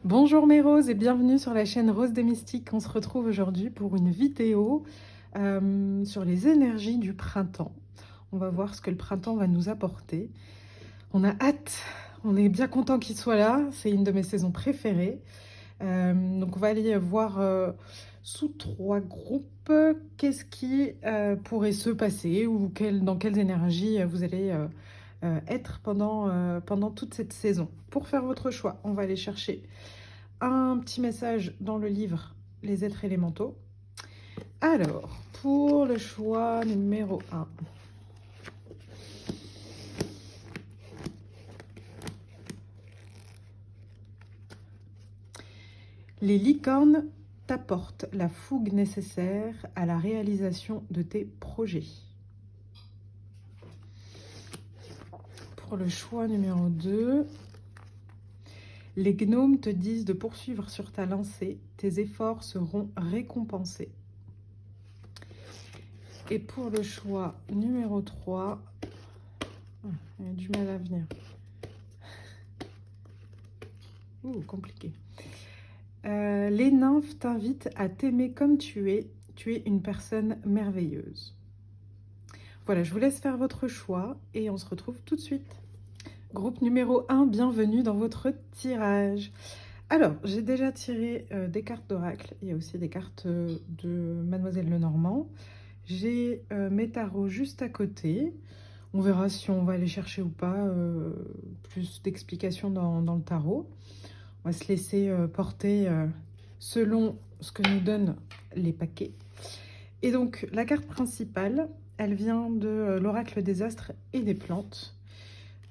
Bonjour mes roses et bienvenue sur la chaîne Rose des Mystiques. On se retrouve aujourd'hui pour une vidéo sur les énergies du printemps. On va voir ce que le printemps va nous apporter. On a hâte, on est bien content qu'il soit là. C'est une de mes saisons préférées. Donc on va aller voir sous trois groupes qu'est-ce qui pourrait se passer ou dans quelles énergies vous allez être pendant toute cette saison. Pour faire votre choix, on va aller chercher un petit message dans le livre Les êtres élémentaux. Alors, pour le choix numéro 1. Les licornes t'apportent la fougue nécessaire à la réalisation de tes projets. Pour le choix numéro 2. Les gnomes te disent de poursuivre sur ta lancée, tes efforts seront récompensés. Et pour le choix numéro 3, il y a du mal à venir. Compliqué. Les nymphes t'invitent à t'aimer comme tu es une personne merveilleuse. Voilà, je vous laisse faire votre choix et on se retrouve tout de suite. Groupe numéro 1, bienvenue dans votre tirage. Alors, j'ai déjà tiré des cartes d'oracle, il y a aussi des cartes de Mademoiselle Lenormand. J'ai mes tarots juste à côté. On verra si on va aller chercher ou pas plus d'explications dans le tarot. On va se laisser porter selon ce que nous donnent les paquets. Et donc, la carte principale, elle vient de l'oracle des astres et des plantes.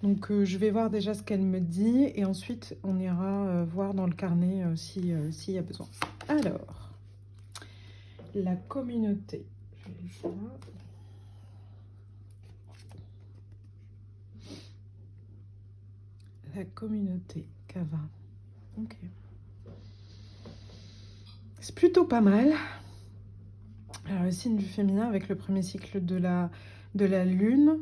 Donc, je vais voir déjà ce qu'elle me dit et ensuite, on ira voir dans le carnet s'il y a besoin. Alors, la communauté. Je vais le voir. La communauté Cava. Ok. C'est plutôt pas mal. Alors, le signe du féminin avec le premier cycle de la lune.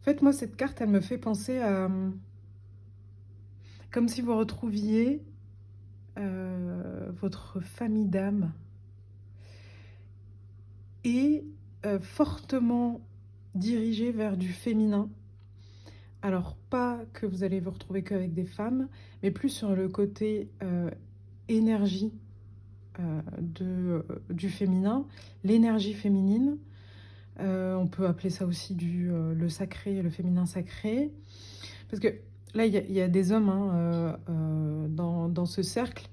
En fait, moi, cette carte, elle me fait penser à... comme si vous retrouviez votre famille d'âme et fortement dirigée vers du féminin. Alors, pas que vous allez vous retrouver qu'avec des femmes, mais plus sur le côté énergie du féminin, l'énergie féminine. On peut appeler ça aussi le sacré, le féminin sacré. Parce que là, il y a des hommes dans ce cercle,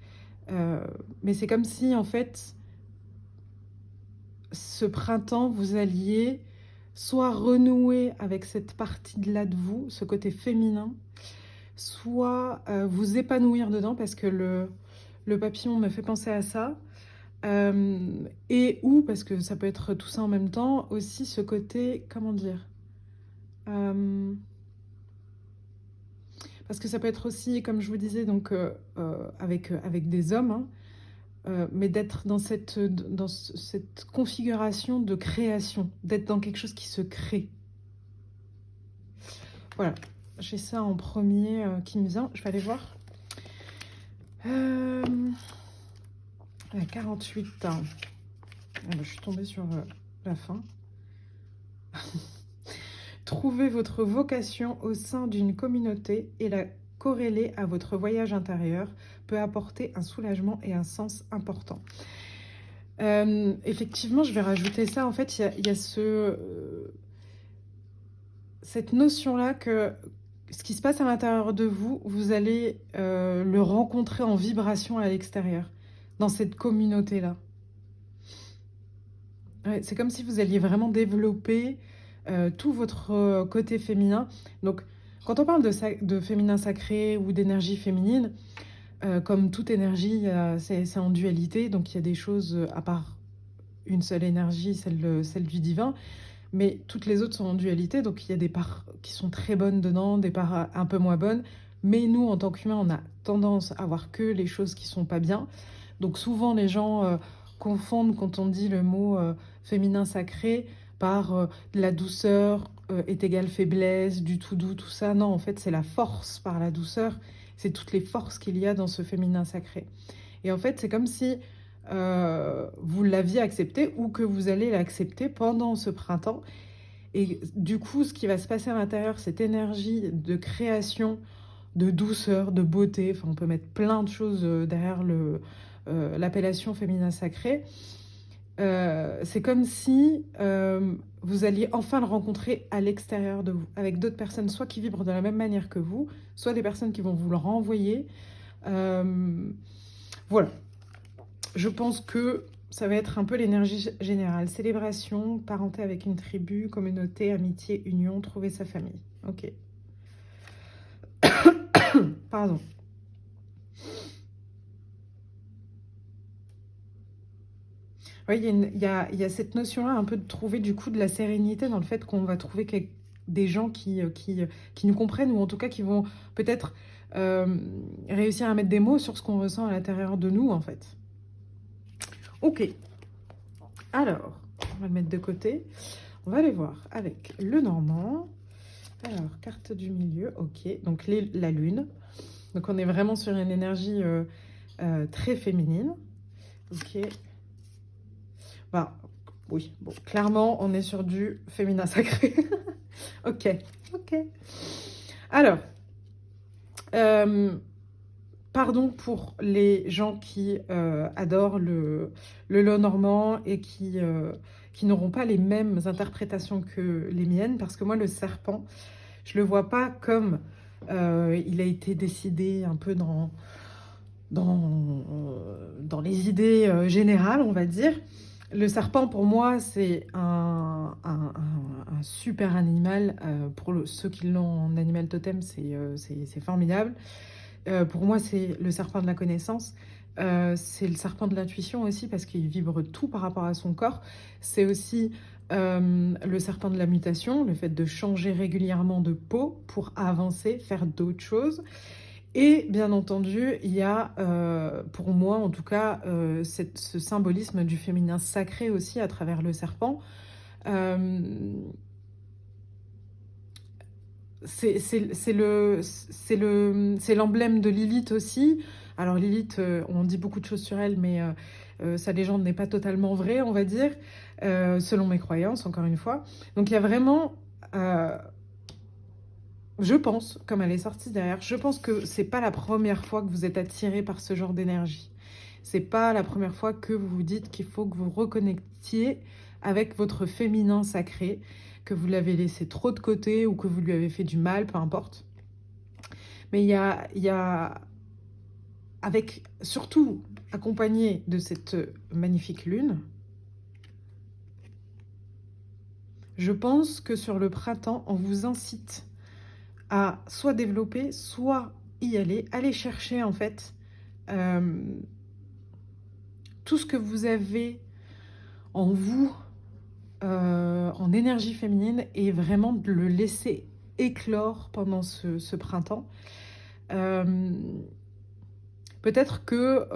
mais c'est comme si, en fait, ce printemps, vous alliez soit renouer avec cette partie-là de vous, ce côté féminin, soit vous épanouir dedans, parce que le papillon me fait penser à ça, ou, parce que ça peut être tout ça en même temps, aussi ce côté, comment dire, parce que ça peut être aussi, comme je vous disais, donc avec des hommes, hein, mais d'être dans cette configuration de création, d'être dans quelque chose qui se crée. Voilà, j'ai ça en premier qui me vient. Je vais aller voir. La 48. Hein. Ah, je suis tombée sur la fin. Trouvez votre vocation au sein d'une communauté et la corréler à votre voyage intérieur peut apporter un soulagement et un sens important. Effectivement, je vais rajouter ça. En fait, il y a cette notion-là que ce qui se passe à l'intérieur de vous, vous allez le rencontrer en vibration à l'extérieur, dans cette communauté-là. Ouais, c'est comme si vous alliez vraiment développer tout votre côté féminin. Donc, quand on parle de féminin sacré ou d'énergie féminine, comme toute énergie, c'est en dualité. Donc, il y a des choses, à part une seule énergie, celle du divin, mais toutes les autres sont en dualité. Donc, il y a des parts qui sont très bonnes dedans, des parts un peu moins bonnes. Mais nous, en tant qu'humains, on a tendance à voir que les choses qui sont pas bien. Donc, souvent, les gens confondent quand on dit le mot féminin sacré par de la douceur est égale faiblesse, du tout doux, tout ça. Non, en fait, c'est la force par la douceur. C'est toutes les forces qu'il y a dans ce féminin sacré. Et en fait, c'est comme si vous l'aviez accepté ou que vous allez l'accepter pendant ce printemps. Et du coup, ce qui va se passer à l'intérieur, cette énergie de création, de douceur, de beauté, enfin, on peut mettre plein de choses derrière l'appellation féminin sacré. C'est comme si vous alliez enfin le rencontrer à l'extérieur de vous, avec d'autres personnes, soit qui vibrent de la même manière que vous, soit des personnes qui vont vous le renvoyer. Voilà. Je pense que ça va être un peu l'énergie générale. Célébration, parenté avec une tribu, communauté, amitié, union, trouver sa famille. Ok. Pardon. Oui, il y a cette notion-là un peu de trouver du coup de la sérénité dans le fait qu'on va trouver des gens qui nous comprennent ou en tout cas qui vont peut-être réussir à mettre des mots sur ce qu'on ressent à l'intérieur de nous en fait. Ok, alors, on va le mettre de côté. On va aller voir avec le normand. Alors, carte du milieu, ok. Donc, la lune. Donc, on est vraiment sur une énergie très féminine. Ok. Bah, oui, bon, clairement, on est sur du féminin sacré. Ok, ok. Alors, pardon pour les gens qui adorent le lot normand et qui n'auront pas les mêmes interprétations que les miennes, parce que moi, le serpent, je le vois pas comme il a été décidé un peu dans les idées générales, on va dire. Le serpent, pour moi, c'est un super animal. Pour ceux qui l'ont en animal totem, c'est formidable. Pour moi, c'est le serpent de la connaissance. C'est le serpent de l'intuition aussi, parce qu'il vibre tout par rapport à son corps. C'est aussi le serpent de la mutation, le fait de changer régulièrement de peau pour avancer, faire d'autres choses. Et bien entendu, il y a, pour moi en tout cas, ce symbolisme du féminin sacré aussi à travers le serpent. C'est l'emblème de Lilith aussi. Alors Lilith, on dit beaucoup de choses sur elle, mais sa légende n'est pas totalement vraie, on va dire, selon mes croyances, encore une fois. Donc il y a vraiment... je pense, comme elle est sortie derrière, je pense que c'est pas la première fois que vous êtes attiré par ce genre d'énergie. C'est pas la première fois que vous vous dites qu'il faut que vous reconnectiez avec votre féminin sacré, que vous l'avez laissé trop de côté ou que vous lui avez fait du mal, peu importe. Mais il y a avec, surtout accompagné de cette magnifique lune, je pense que sur le printemps, on vous incite à soit développer, soit y aller chercher en fait tout ce que vous avez en vous, en énergie féminine, et vraiment de le laisser éclore pendant ce printemps. Peut-être que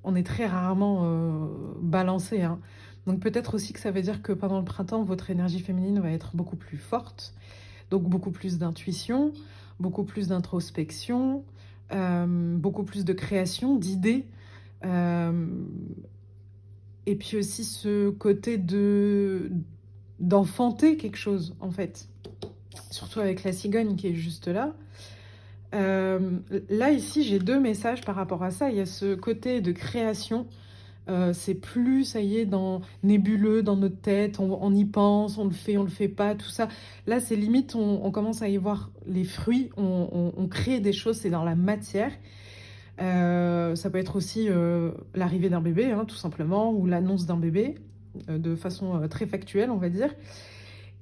on est très rarement balancé, hein. Donc peut-être aussi que ça veut dire que pendant le printemps, votre énergie féminine va être beaucoup plus forte. Donc beaucoup plus d'intuition, beaucoup plus d'introspection, beaucoup plus de création, d'idées. Et puis aussi ce côté d'enfanter quelque chose, en fait. Surtout avec la cigogne qui est juste là. Là, ici, j'ai deux messages par rapport à ça. Il y a ce côté de création. C'est plus, ça y est, nébuleux dans notre tête, on y pense, on le fait pas, tout ça. Là, c'est limite, on commence à y voir les fruits, on crée des choses, c'est dans la matière. Ça peut être aussi l'arrivée d'un bébé, hein, tout simplement, ou l'annonce d'un bébé, de façon très factuelle, on va dire.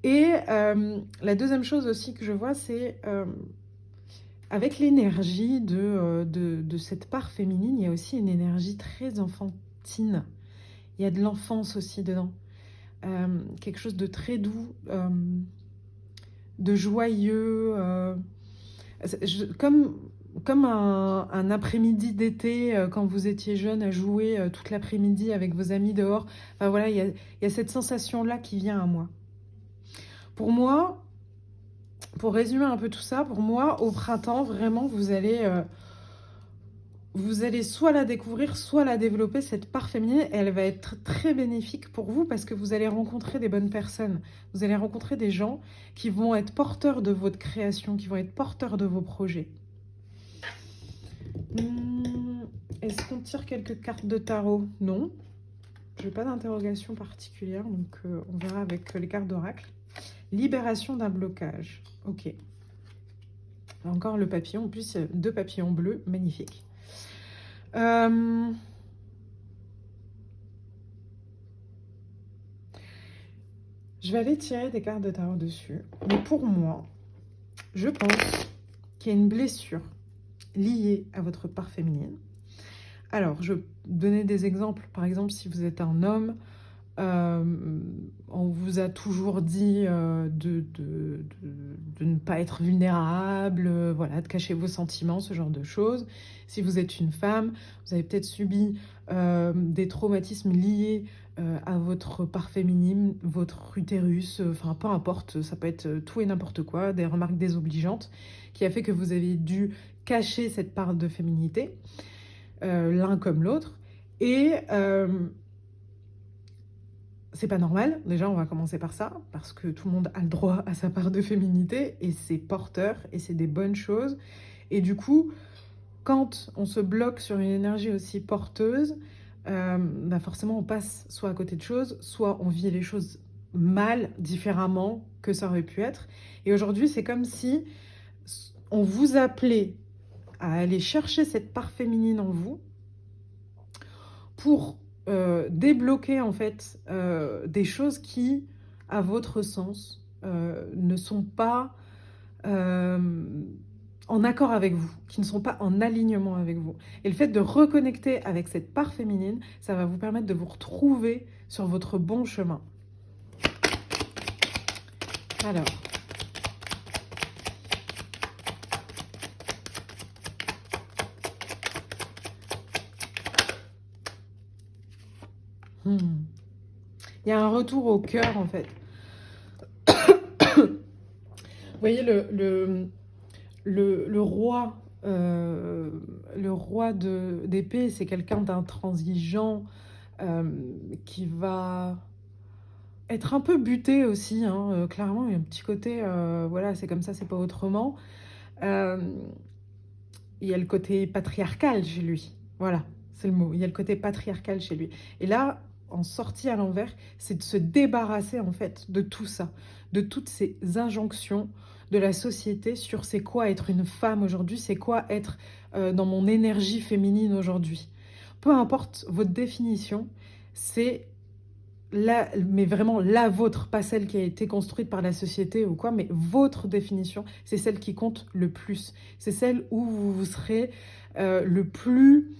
Et la deuxième chose aussi que je vois, c'est avec l'énergie de cette part féminine, il y a aussi une énergie très enfantine. Il y a de l'enfance aussi dedans. Quelque chose de très doux, de joyeux. Comme comme un après-midi d'été quand vous étiez jeune à jouer toute l'après-midi avec vos amis dehors. Enfin, voilà, il y a cette sensation-là qui vient à moi. Pour moi, pour résumer un peu tout ça, pour moi, au printemps, vraiment, vous allez soit la découvrir, soit la développer, cette part féminine, et elle va être très bénéfique pour vous parce que vous allez rencontrer des bonnes personnes. Vous allez rencontrer des gens qui vont être porteurs de votre création, qui vont être porteurs de vos projets. Est-ce qu'on tire quelques cartes de tarot? Non. Je n'ai pas d'interrogation particulière, donc on verra avec les cartes d'oracle. Libération d'un blocage. Ok. Encore le papillon, en plus 2 papillons bleus, magnifiques. Je vais aller tirer des cartes de tarot dessus. Mais pour moi, je pense qu'il y a une blessure liée à votre part féminine. Alors, je vais donner des exemples. Par exemple, si vous êtes un homme, on vous a toujours dit de ne pas être vulnérable, voilà, de cacher vos sentiments, ce genre de choses. Si vous êtes une femme, vous avez peut-être subi des traumatismes liés à votre part féminine, votre utérus, enfin peu importe, ça peut être tout et n'importe quoi, des remarques désobligeantes, qui a fait que vous avez dû cacher cette part de féminité, l'un comme l'autre. Et c'est pas normal, déjà on va commencer par ça, parce que tout le monde a le droit à sa part de féminité, et c'est porteur, et c'est des bonnes choses. Et du coup, quand on se bloque sur une énergie aussi porteuse, bah forcément on passe soit à côté de choses, soit on vit les choses mal, différemment que ça aurait pu être. Et aujourd'hui, c'est comme si on vous appelait à aller chercher cette part féminine en vous pour débloquer en fait des choses qui, à votre sens, ne sont pas en accord avec vous, qui ne sont pas en alignement avec vous. Et le fait de reconnecter avec cette part féminine, ça va vous permettre de vous retrouver sur votre bon chemin. Alors, il y a un retour au cœur en fait. Vous voyez le roi, d'épée, c'est quelqu'un d'intransigeant, qui va être un peu buté aussi, hein, clairement, il y a un petit côté, voilà, c'est comme ça, c'est pas autrement. Il y a le côté patriarcal chez lui, voilà, c'est le mot, il y a le côté patriarcal chez lui. Et là, en sortie à l'envers, c'est de se débarrasser en fait de tout ça, de toutes ces injonctions de la société sur c'est quoi être une femme aujourd'hui, c'est quoi être dans mon énergie féminine aujourd'hui. Peu importe votre définition, c'est mais vraiment la vôtre, pas celle qui a été construite par la société ou quoi, mais votre définition, c'est celle qui compte le plus. C'est celle où vous serez le plus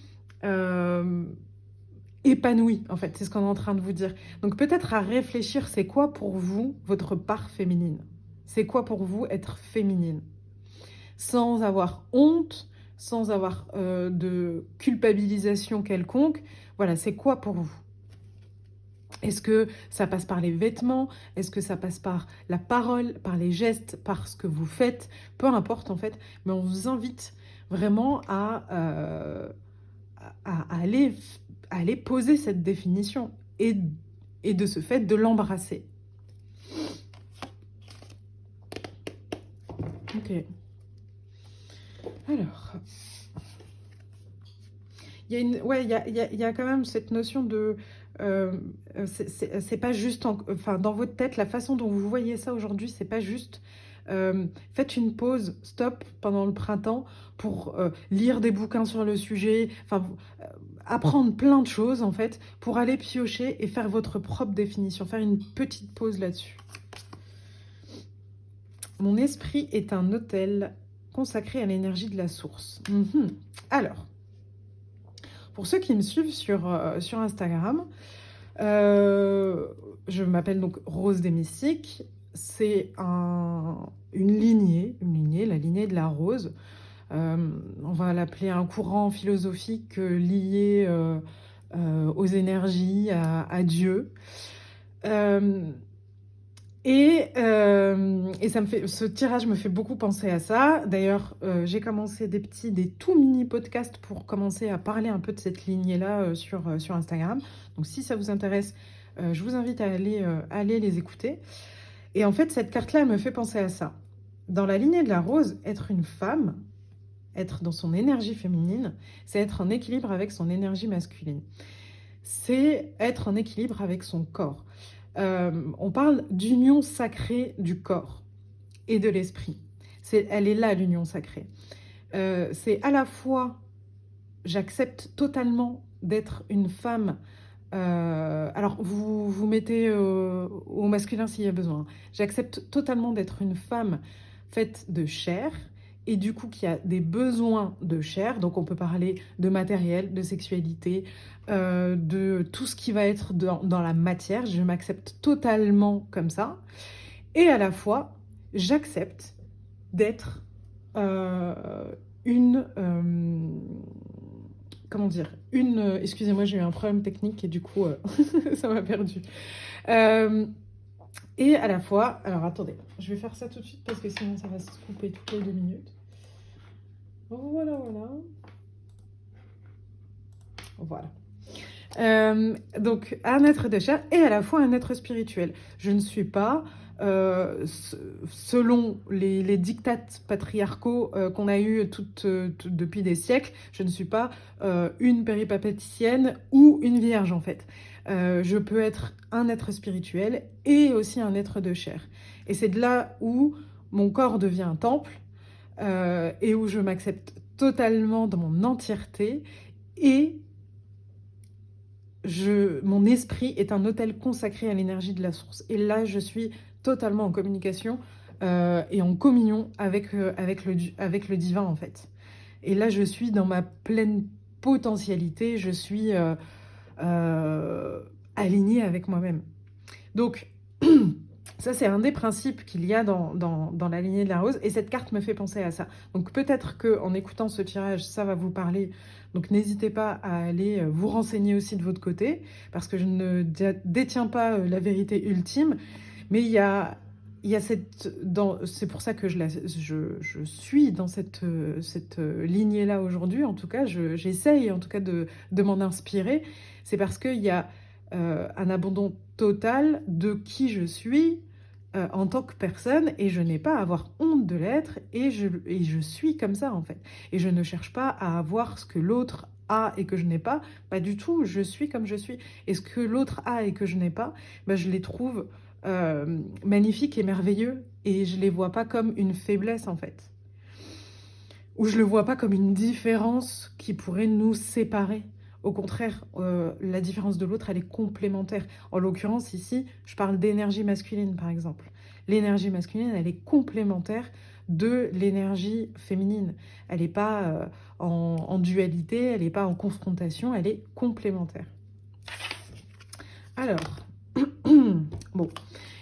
épanoui, en fait, c'est ce qu'on est en train de vous dire. Donc peut-être à réfléchir, c'est quoi pour vous votre part féminine? C'est quoi pour vous être féminine? Sans avoir honte, sans avoir de culpabilisation quelconque, voilà, c'est quoi pour vous? Est-ce que ça passe par les vêtements? Est-ce que ça passe par la parole, par les gestes, par ce que vous faites? Peu importe en fait, mais on vous invite vraiment à aller poser cette définition et de ce fait de l'embrasser. Ok. Alors, il y a quand même cette notion de... c'est pas juste... Enfin, dans votre tête, la façon dont vous voyez ça aujourd'hui, c'est pas juste... faites une pause, stop, pendant le printemps, pour lire des bouquins sur le sujet, enfin, apprendre plein de choses, en fait, pour aller piocher et faire votre propre définition, faire une petite pause là-dessus. Mon esprit est un hôtel consacré à l'énergie de la source. Alors, pour ceux qui me suivent sur Instagram, je m'appelle donc Rose des Mystiques. C'est une lignée, la lignée de la rose. on va l'appeler un courant philosophique lié aux énergies, à Dieu. Et ce tirage me fait beaucoup penser à ça. D'ailleurs, j'ai commencé des tout mini podcasts pour commencer à parler un peu de cette lignée-là sur Instagram. Donc si ça vous intéresse, je vous invite à aller les écouter. Et en fait, cette carte-là, elle me fait penser à ça. Dans la lignée de la rose, être une femme, être dans son énergie féminine, c'est être en équilibre avec son énergie masculine. C'est être en équilibre avec son corps. On parle d'union sacrée du corps et de l'esprit. Elle est là, l'union sacrée. C'est à la fois, j'accepte totalement d'être une femme. Alors, vous mettez au masculin s'il y a besoin. J'accepte totalement d'être une femme faite de chair et du coup qui a des besoins de chair. Donc, on peut parler de matériel, de sexualité, de tout ce qui va être dans la matière. Je m'accepte totalement comme ça. Et à la fois, j'accepte d'être comment dire, excusez-moi, j'ai eu un problème technique et du coup, ça m'a perdu. Et à la fois, alors attendez, je vais faire ça tout de suite parce que sinon ça va se couper toutes les 2 minutes. Voilà. Donc, un être de chair et à la fois un être spirituel. Je ne suis pas, selon les dictats patriarcaux qu'on a eus depuis des siècles, je ne suis pas une péripapéticienne ou une vierge en fait. Je peux être un être spirituel et aussi un être de chair. Et c'est de là où mon corps devient un temple et où je m'accepte totalement dans mon entièreté et mon esprit est un autel consacré à l'énergie de la source. Et là, je suis totalement en communication et en communion avec le divin, en fait. Et là, je suis dans ma pleine potentialité. Je suis alignée avec moi-même. Donc, ça, c'est un des principes qu'il y a dans la lignée de la rose. Et cette carte me fait penser à ça. Donc, peut-être qu'en écoutant ce tirage, ça va vous parler. Donc, n'hésitez pas à aller vous renseigner aussi de votre côté. Parce que je ne détiens pas la vérité ultime. Mais il y a c'est pour ça que je suis dans cette lignée-là aujourd'hui. En tout cas, j'essaye en tout cas de m'en inspirer. C'est parce qu'il y a un abandon total de qui je suis en tant que personne et je n'ai pas à avoir honte de l'être et je suis comme ça en fait. Et je ne cherche pas à avoir ce que l'autre a et que je n'ai pas. Pas du tout, je suis comme je suis. Et ce que l'autre a et que je n'ai pas, je les trouve magnifiques et merveilleux et je les vois pas comme une faiblesse en fait. Ou je le vois pas comme une différence qui pourrait nous séparer. Au contraire, la différence de l'autre, elle est complémentaire. En l'occurrence, ici, je parle d'énergie masculine, par exemple. L'énergie masculine, elle est complémentaire de l'énergie féminine. Elle n'est pas en dualité, elle n'est pas en confrontation, elle est complémentaire. Alors, bon,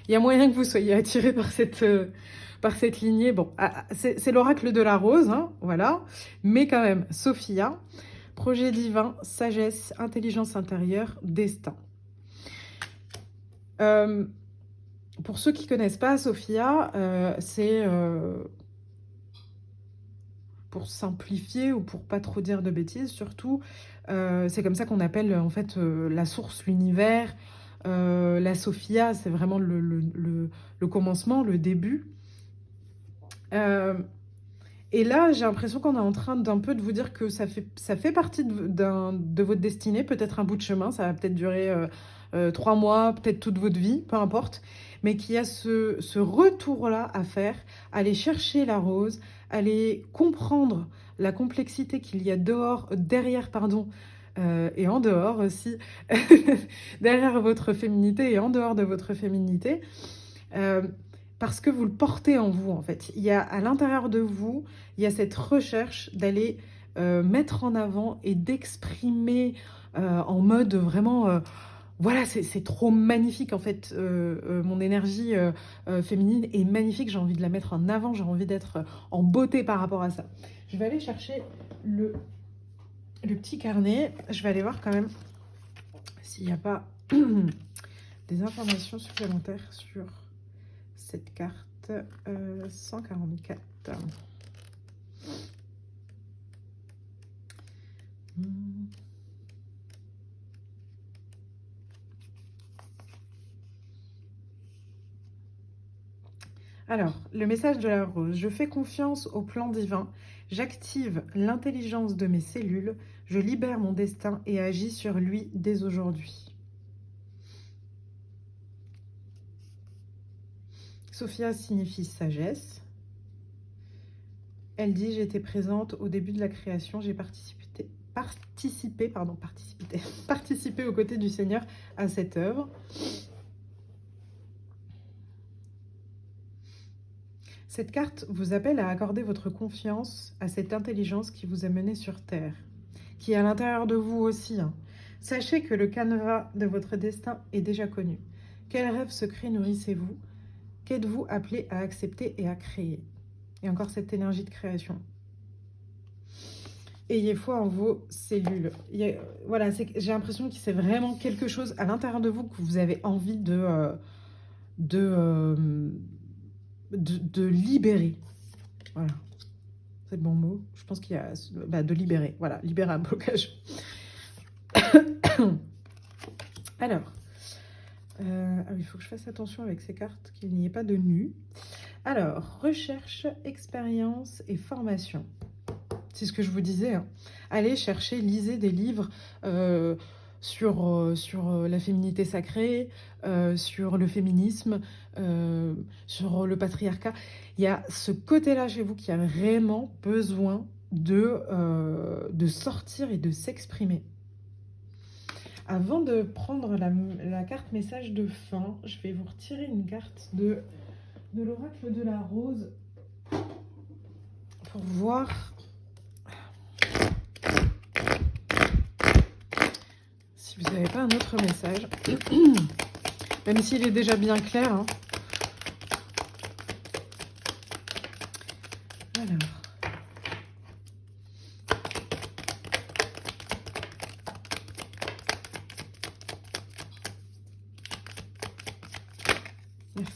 il y a moyen que vous soyez attirés par cette lignée. Bon, c'est l'oracle de la rose, hein, voilà. Mais quand même, Sophia... Projet divin, sagesse, intelligence intérieure, destin. Pour ceux qui ne connaissent pas Sophia, c'est pour simplifier ou pour pas trop dire de bêtises surtout, c'est comme ça qu'on appelle en fait la source, l'univers. La Sophia, c'est vraiment le commencement, le début. Et là, j'ai l'impression qu'on est en train d'un peu de vous dire que ça fait partie de votre destinée, peut-être un bout de chemin, ça va peut-être durer 3 mois, peut-être toute votre vie, peu importe, mais qu'il y a ce retour-là à faire, aller chercher la rose, aller comprendre la complexité qu'il y a derrière, et en dehors aussi, derrière votre féminité et en dehors de votre féminité. Parce que vous le portez en vous, en fait. Il y a à l'intérieur de vous, il y a cette recherche d'aller mettre en avant et d'exprimer en mode vraiment voilà, c'est trop magnifique en fait. Mon énergie féminine est magnifique. J'ai envie de la mettre en avant. J'ai envie d'être en beauté par rapport à ça. Je vais aller chercher le petit carnet. Je vais aller voir quand même s'il n'y a pas des informations supplémentaires sur cette carte 144. Alors, le message de la rose. Je fais confiance au plan divin. J'active l'intelligence de mes cellules. Je libère mon destin et agis sur lui dès aujourd'hui. Sophia signifie sagesse. Elle dit, j'étais présente au début de la création. J'ai participé aux côtés du Seigneur à cette œuvre. Cette carte vous appelle à accorder votre confiance à cette intelligence qui vous a mené sur Terre, qui est à l'intérieur de vous aussi. Sachez que le canevas de votre destin est déjà connu. Quel rêve secret nourrissez-vous? Qu'êtes-vous appelé à accepter et à créer? Et encore cette énergie de création. Ayez foi en vos cellules. Voilà, j'ai l'impression que c'est vraiment quelque chose à l'intérieur de vous que vous avez envie de libérer. Voilà. C'est le bon mot. Je pense qu'il y a... de libérer. Voilà, libérer un blocage. Alors, il faut que je fasse attention avec ces cartes, qu'il n'y ait pas de nu. Alors, recherche, expérience et formation. C'est ce que je vous disais. Allez chercher, lisez des livres sur la féminité sacrée, sur le féminisme, sur le patriarcat. Il y a ce côté-là chez vous qui a vraiment besoin de sortir et de s'exprimer. Avant de prendre la carte message de fin, je vais vous retirer une carte de l'oracle de la rose pour voir si vous n'avez pas un autre message, même s'il est déjà bien clair. Alors. Merci.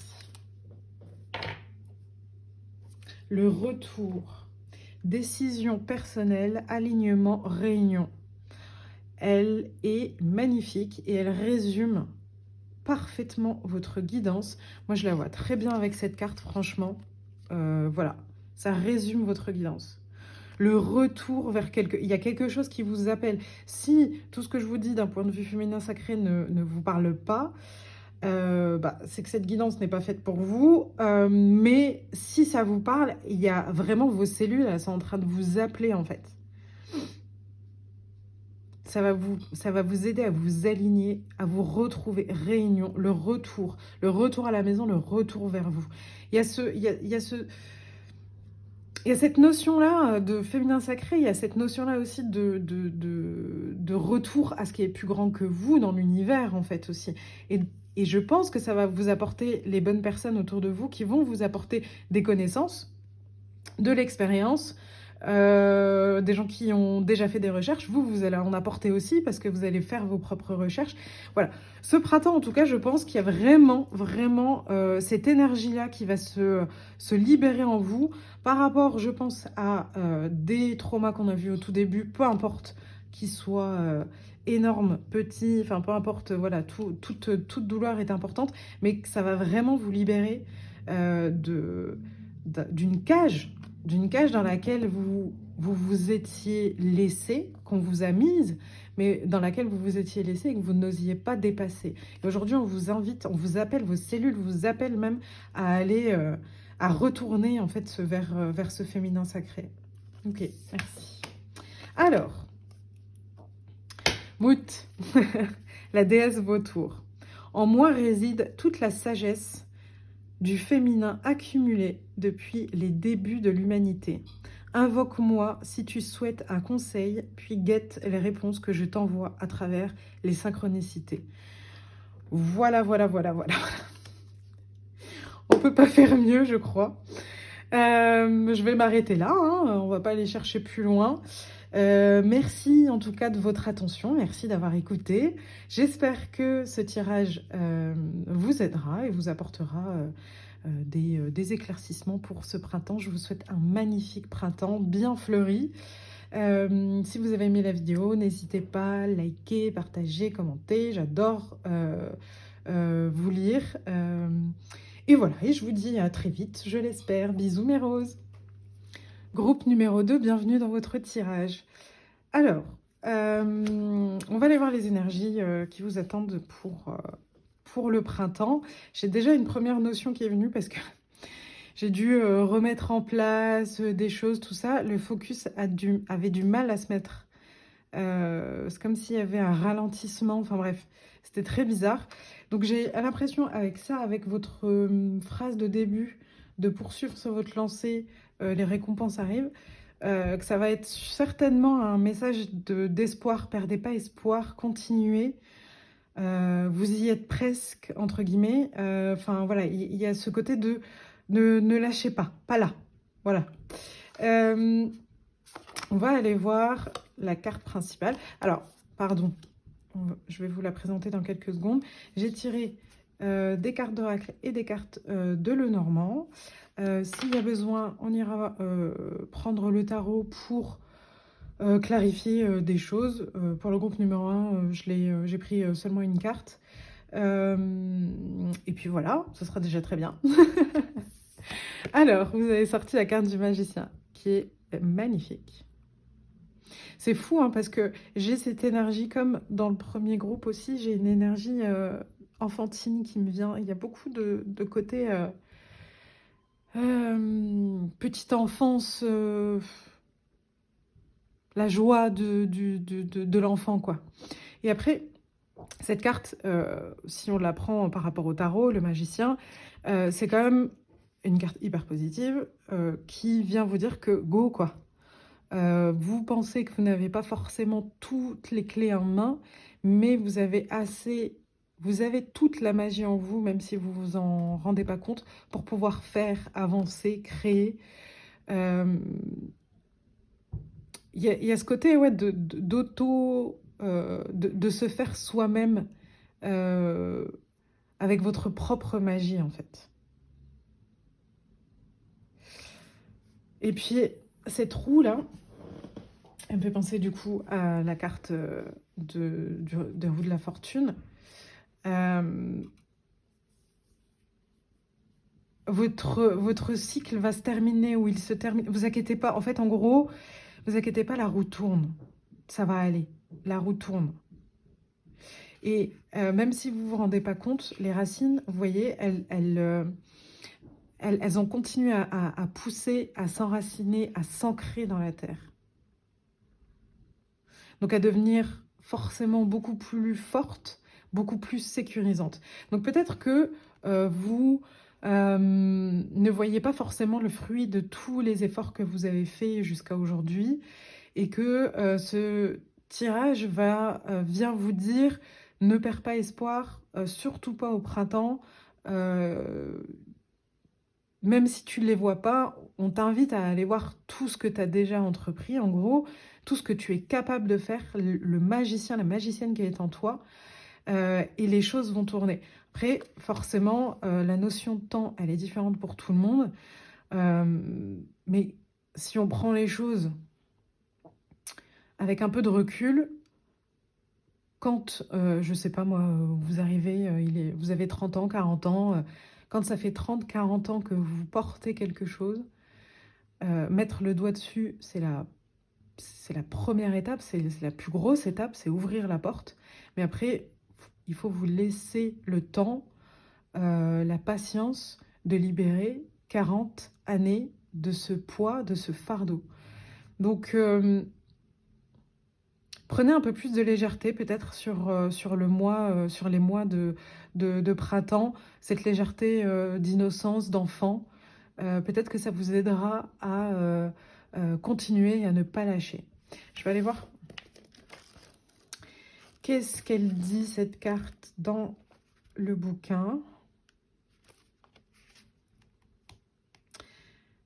Le retour. Décision personnelle, alignement, réunion. Elle est magnifique et elle résume parfaitement votre guidance. Moi, je la vois très bien avec cette carte, franchement. Voilà, ça résume votre guidance. Le retour vers il y a quelque chose qui vous appelle. Si tout ce que je vous dis d'un point de vue féminin sacré ne vous parle pas, c'est que cette guidance n'est pas faite pour vous. Mais si ça vous parle, il y a vraiment vos cellules, elles sont en train de vous appeler en fait. Ça va vous aider à vous aligner, à vous retrouver. Réunion, le retour à la maison, le retour vers vous. Il y a cette notion-là de féminin sacré, il y a cette notion-là aussi de retour à ce qui est plus grand que vous dans l'univers, en fait, aussi. Et je pense que ça va vous apporter les bonnes personnes autour de vous qui vont vous apporter des connaissances, de l'expérience, des gens qui ont déjà fait des recherches. Vous allez en apporter aussi parce que vous allez faire vos propres recherches. Voilà. Ce printemps, en tout cas, je pense qu'il y a vraiment cette énergie-là qui va se libérer en vous par rapport, je pense, à des traumas qu'on a vus au tout début, peu importe qu'ils soient énormes, petits, enfin peu importe, voilà, toute douleur est importante, mais que ça va vraiment vous libérer d'une cage dans laquelle vous étiez laissé, qu'on vous a mise, mais dans laquelle vous vous étiez laissé et que vous n'osiez pas dépasser. Et aujourd'hui, on vous invite, on vous appelle, vos cellules vous appellent même à aller, à retourner en fait vers ce féminin sacré. Ok, merci. Alors, Mout, la déesse vautour. En moi réside toute la sagesse du féminin accumulé depuis les débuts de l'humanité. Invoque-moi si tu souhaites un conseil, puis guette les réponses que je t'envoie à travers les synchronicités. Voilà, voilà, voilà, voilà. On peut pas faire mieux, je crois. Je vais m'arrêter là, hein, on va pas aller chercher plus loin. Merci en tout cas de votre attention, merci d'avoir écouté. J'espère que ce tirage vous aidera et vous apportera des éclaircissements pour ce printemps. Je vous souhaite un magnifique printemps bien fleuri. Si vous avez aimé la vidéo, n'hésitez pas à liker, partager, commenter. J'adore vous lire. Et voilà, et je vous dis à très vite, je l'espère. Bisous mes roses. Groupe numéro 2, bienvenue dans votre tirage. Alors, on va aller voir les énergies qui vous attendent pour le printemps. J'ai déjà une première notion qui est venue parce que j'ai dû remettre en place des choses, tout ça. Le focus avait du mal à se mettre. C'est comme s'il y avait un ralentissement. Enfin bref, c'était très bizarre. Donc j'ai l'impression avec ça, avec votre phrase de début, de poursuivre sur votre lancée, les récompenses arrivent, que ça va être certainement un message d'espoir. Perdez pas espoir, continuez. Vous y êtes presque, entre guillemets. Enfin voilà, il y a ce côté de ne lâchez pas là. Voilà. On va aller voir la carte principale. Alors, pardon, je vais vous la présenter dans quelques secondes. J'ai tiré des cartes d'oracle et des cartes de Lenormand. S'il y a besoin, on ira prendre le tarot pour clarifier des choses. Pour le groupe numéro 1, j'ai pris seulement une carte. Et puis voilà, ce sera déjà très bien. Alors, vous avez sorti la carte du magicien, qui est magnifique. C'est fou, hein, parce que j'ai cette énergie, comme dans le premier groupe aussi, j'ai une énergie enfantine qui me vient. Il y a beaucoup de côté petite enfance, la joie de l'enfant, quoi. Et après, cette carte, si on la prend par rapport au tarot, le magicien, c'est quand même une carte hyper positive qui vient vous dire que go, quoi. Vous pensez que vous n'avez pas forcément toutes les clés en main, mais vous avez toute la magie en vous, même si vous vous en rendez pas compte, pour pouvoir faire, avancer, créer. Il y a ce côté, ouais, de se faire soi-même avec votre propre magie, en fait. Et puis, cette roue-là, elle me fait penser du coup à la carte de roue de la fortune. Votre cycle va se terminer ou il se termine. Vous inquiétez pas. En fait, en gros, vous inquiétez pas, la roue tourne. Ça va aller. La roue tourne. Et même si vous vous rendez pas compte, les racines, vous voyez, elles ont continué à pousser, à s'enraciner, à s'ancrer dans la terre. Donc à devenir forcément beaucoup plus forte, beaucoup plus sécurisante. Donc peut-être que vous ne voyez pas forcément le fruit de tous les efforts que vous avez faits jusqu'à aujourd'hui et que ce tirage vient vous dire ne perds pas espoir, surtout pas au printemps. Même si tu ne les vois pas, on t'invite à aller voir tout ce que tu as déjà entrepris, en gros, tout ce que tu es capable de faire, le magicien, la magicienne qui est en toi, et les choses vont tourner. Après, forcément, la notion de temps, elle est différente pour tout le monde, mais si on prend les choses avec un peu de recul, quand, je sais pas moi, vous arrivez, vous avez 30 ans, 40 ans, quand ça fait 30, 40 ans que vous portez quelque chose, mettre le doigt dessus, c'est la première étape, c'est la plus grosse étape, c'est ouvrir la porte. Mais après, il faut vous laisser le temps, la patience de libérer 40 années de ce poids, de ce fardeau. Donc, prenez un peu plus de légèreté peut-être sur les mois de printemps, cette légèreté d'innocence, d'enfant. Peut-être que ça vous aidera à continuer et à ne pas lâcher. Je vais aller voir qu'est-ce qu'elle dit, cette carte, dans le bouquin.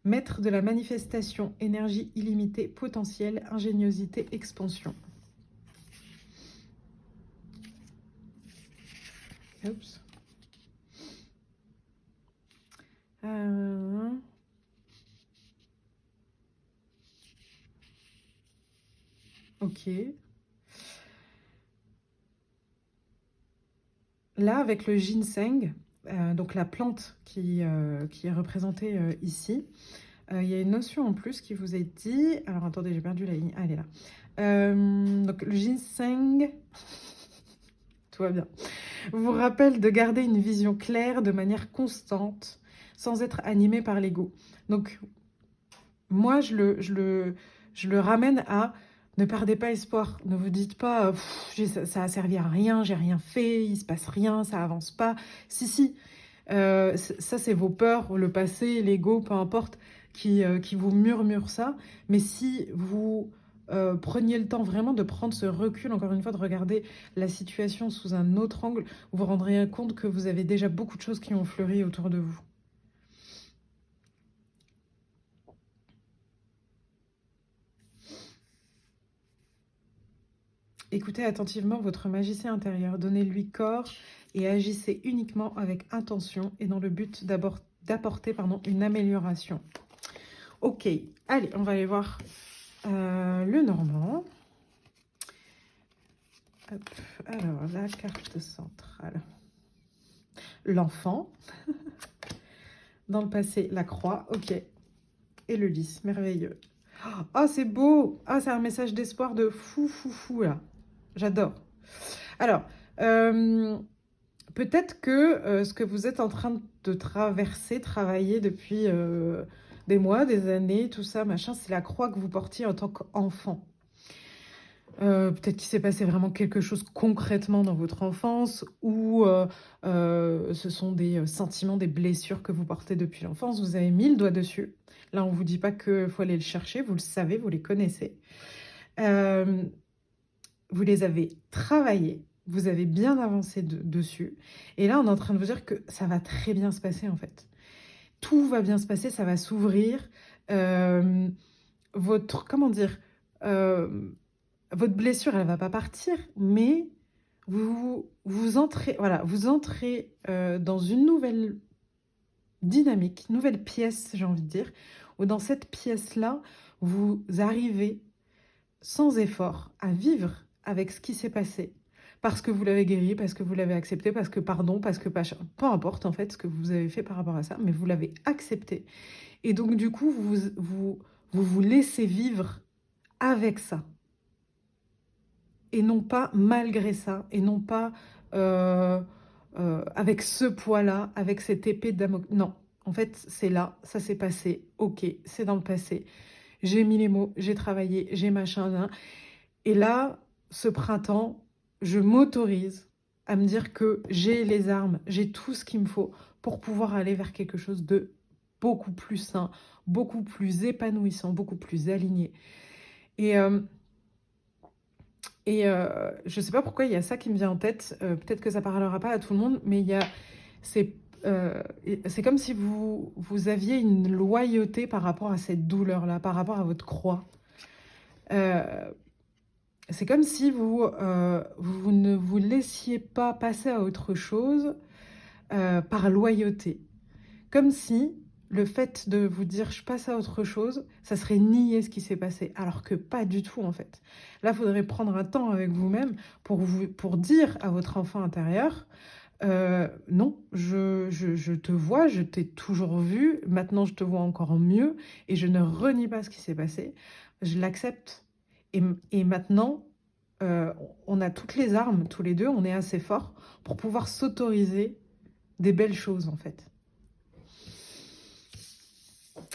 Maître de la manifestation, énergie illimitée, potentiel, ingéniosité, expansion. Oups. Ok. Là, avec le ginseng, donc la plante qui est représentée ici, il y a une notion en plus qui vous est dit. Alors attendez, j'ai perdu la ligne. Ah, elle est là. Donc le ginseng, tout va bien, vous rappelle de garder une vision claire de manière constante, sans être animé par l'ego. Donc moi, je le ramène à ne perdez pas espoir. Ne vous dites pas ça a servi à rien, j'ai rien fait, il se passe rien, ça avance pas. Si, si, ça c'est vos peurs, le passé, l'ego, peu importe, qui vous murmure ça. Mais si vous preniez le temps vraiment de prendre ce recul, encore une fois, de regarder la situation sous un autre angle, vous vous rendrez compte que vous avez déjà beaucoup de choses qui ont fleuri autour de vous. Écoutez attentivement votre magicien intérieur, donnez-lui corps et agissez uniquement avec intention et dans le but d'apporter une amélioration. Ok, allez, on va aller voir le normand. Hop, alors, la carte centrale. L'enfant. Dans le passé, la croix, ok. Et le lys, merveilleux. Oh, c'est beau. Ah, c'est un message d'espoir de fou, là. J'adore. Alors, peut-être que ce que vous êtes en train de travailler depuis des mois, des années, tout ça, machin, c'est la croix que vous portiez en tant qu'enfant. Peut-être qu'il s'est passé vraiment quelque chose concrètement dans votre enfance ou ce sont des sentiments, des blessures que vous portez depuis l'enfance. Vous avez mis le doigt dessus. Là, on ne vous dit pas qu'il faut aller le chercher. Vous le savez, vous les connaissez. Vous les avez travaillés. Vous avez bien avancé dessus. Et là, on est en train de vous dire que ça va très bien se passer, en fait. Tout va bien se passer, ça va s'ouvrir. Comment dire votre blessure, elle va pas partir, mais vous entrez, voilà, vous entrez dans une nouvelle dynamique, nouvelle pièce, j'ai envie de dire, où dans cette pièce-là, vous arrivez sans effort à vivre avec ce qui s'est passé. Parce que vous l'avez guéri, parce que vous l'avez accepté, parce que pardon, parce que pas, peu importe en fait ce que vous avez fait par rapport à ça, mais vous l'avez accepté. Et donc du coup, vous laissez vivre avec ça. Et non pas malgré ça, et non pas avec ce poids-là, avec cette épée de Damoclès. Non, en fait, c'est là, ça s'est passé, ok, c'est dans le passé. J'ai mis les mots, j'ai travaillé, j'ai machin. Et là, ce printemps, je m'autorise à me dire que j'ai les armes, j'ai tout ce qu'il me faut pour pouvoir aller vers quelque chose de beaucoup plus sain, beaucoup plus épanouissant, beaucoup plus aligné. Et je ne sais pas pourquoi il y a ça qui me vient en tête. Peut-être que ça ne parlera pas à tout le monde, mais c'est comme si vous aviez une loyauté par rapport à cette douleur-là, par rapport à votre croix. C'est comme si vous ne vous laissiez pas passer à autre chose par loyauté. Comme si le fait de vous dire je passe à autre chose, ça serait nier ce qui s'est passé, alors que pas du tout en fait. Là, il faudrait prendre un temps avec vous-même pour dire à votre enfant intérieur non, je te vois, je t'ai toujours vu, maintenant je te vois encore mieux et je ne renie pas ce qui s'est passé, je l'accepte. Et maintenant, on a toutes les armes, tous les deux, on est assez forts pour pouvoir s'autoriser des belles choses en fait.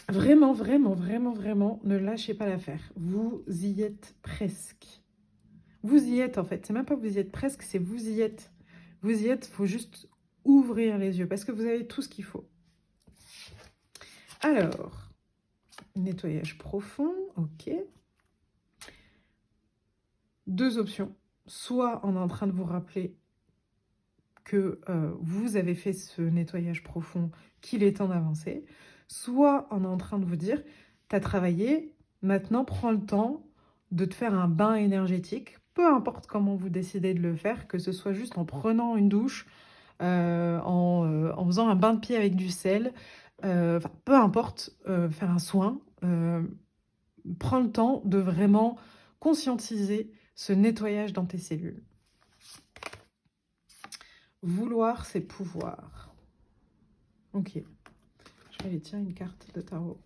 Vraiment, ne lâchez pas l'affaire. Vous y êtes presque. Vous y êtes en fait. C'est même pas vous y êtes presque, c'est vous y êtes. Vous y êtes, il faut juste ouvrir les yeux parce que vous avez tout ce qu'il faut. Alors, nettoyage profond, ok. Deux options. Soit on est en train de vous rappeler que vous avez fait ce nettoyage profond, qu'il est temps d'avancer, soit on est en train de vous dire, tu as travaillé, maintenant prends le temps de te faire un bain énergétique, peu importe comment vous décidez de le faire, que ce soit juste en prenant une douche, en faisant un bain de pied avec du sel, enfin, peu importe, faire un soin, prends le temps de vraiment conscientiser ce nettoyage dans tes cellules. Vouloir, c'est pouvoir. Ok. Je vais aller tirer une carte de tarot.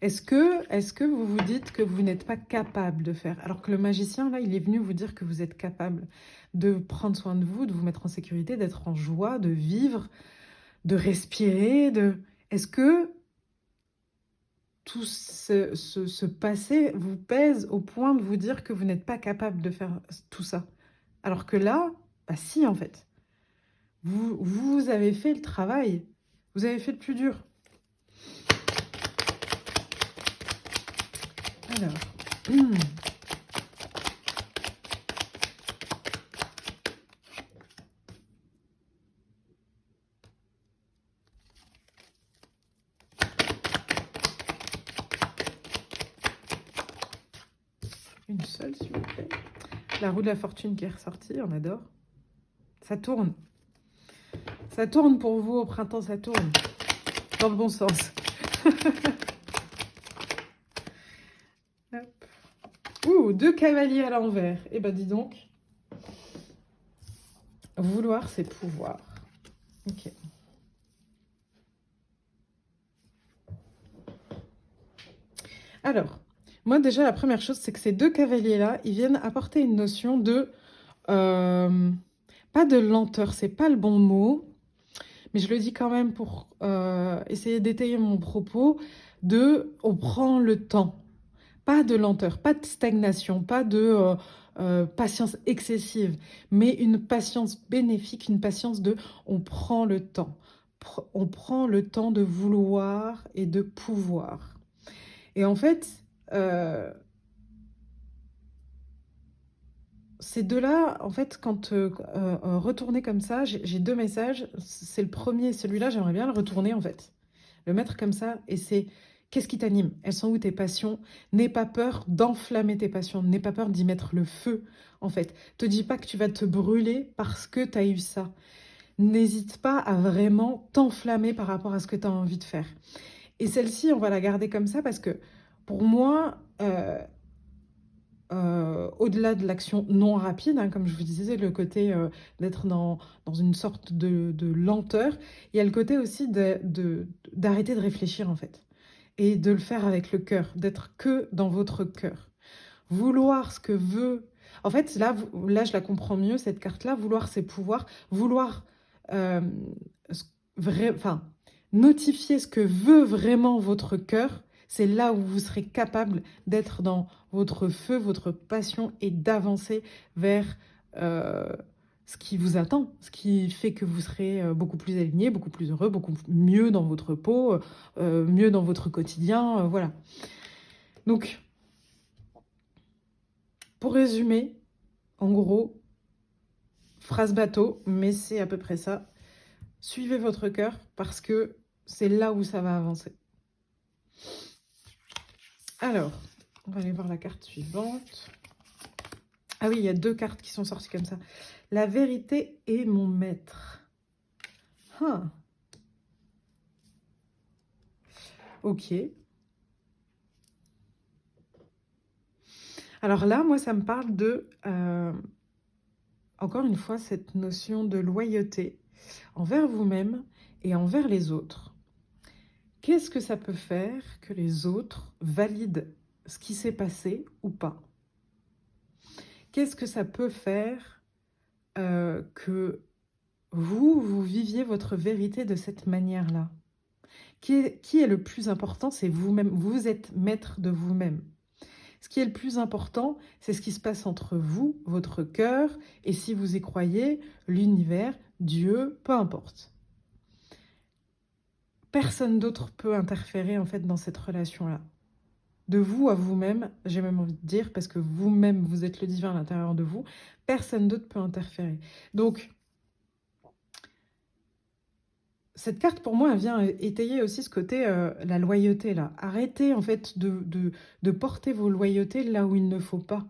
Est-ce que vous vous dites que vous n'êtes pas capable de faire? Alors que le magicien, là, il est venu vous dire que vous êtes capable de prendre soin de vous, de vous mettre en sécurité, d'être en joie, de vivre, de respirer. Est-ce que tout ce passé vous pèse au point de vous dire que vous n'êtes pas capable de faire tout ça? Alors que là, bah si, en fait. Vous avez fait le travail. Vous avez fait le plus dur. Alors, une seule, s'il vous plaît. La roue de la fortune qui est ressortie, on adore. Ça tourne. Ça tourne pour vous au printemps, ça tourne. Dans le bon sens. Hop. Ouh, 2 cavaliers à l'envers. Eh ben, dis donc. Vouloir, c'est pouvoir. Ok. Alors, moi déjà, la première chose, c'est que ces 2 cavaliers-là, ils viennent apporter une notion de... pas de lenteur, c'est pas le bon mot, mais je le dis quand même pour essayer d'étayer mon propos, on prend le temps. Pas de lenteur, pas de stagnation, pas de patience excessive, mais une patience bénéfique, une patience de on prend le temps. On prend le temps de vouloir et de pouvoir. Et en fait, ces deux-là, en fait, quand retourner comme ça, j'ai 2 messages. C'est le premier, celui-là, j'aimerais bien le retourner, en fait. Le mettre comme ça, et c'est qu'est-ce qui t'anime? Elles sont où tes passions? N'aie pas peur d'enflammer tes passions, n'aie pas peur d'y mettre le feu, en fait. Te dis pas que tu vas te brûler parce que tu as eu ça. N'hésite pas à vraiment t'enflammer par rapport à ce que tu as envie de faire. Et celle-ci, on va la garder comme ça parce que, pour moi... au-delà de l'action non rapide, hein, comme je vous disais, le côté d'être dans une sorte de lenteur, il y a le côté aussi d'arrêter de réfléchir en fait, et de le faire avec le cœur, d'être que dans votre cœur. Vouloir ce que veut... En fait, là je la comprends mieux, cette carte-là, vouloir c'est pouvoir, vouloir euh, enfin, notifier ce que veut vraiment votre cœur, c'est là où vous serez capable d'être dans votre feu, votre passion et d'avancer vers ce qui vous attend, ce qui fait que vous serez beaucoup plus aligné, beaucoup plus heureux, beaucoup mieux dans votre peau, mieux dans votre quotidien, voilà. Donc, pour résumer, en gros, phrase bateau, mais c'est à peu près ça. Suivez votre cœur parce que c'est là où ça va avancer. Alors, on va aller voir la carte suivante. Ah oui, il y a 2 cartes qui sont sorties comme ça. La vérité est mon maître. Ah. Ok. Alors là, moi, ça me parle de, encore une fois, cette notion de loyauté envers vous-même et envers les autres. Qu'est-ce que ça peut faire que les autres valident ce qui s'est passé ou pas? Qu'est-ce que ça peut faire que vous viviez votre vérité de cette manière-là? Qui est le plus important? C'est vous-même. Vous êtes maître de vous-même. Ce qui est le plus important, c'est ce qui se passe entre vous, votre cœur, et si vous y croyez, l'univers, Dieu, peu importe. Personne d'autre peut interférer en fait dans cette relation-là. de vous à vous-même, j'ai même envie de dire, parce que vous-même, vous êtes le divin à l'intérieur de vous, personne d'autre peut interférer. Donc, cette carte, pour moi, elle vient étayer aussi ce côté, la loyauté, là. Arrêtez, en fait, de porter vos loyautés là où il ne faut pas.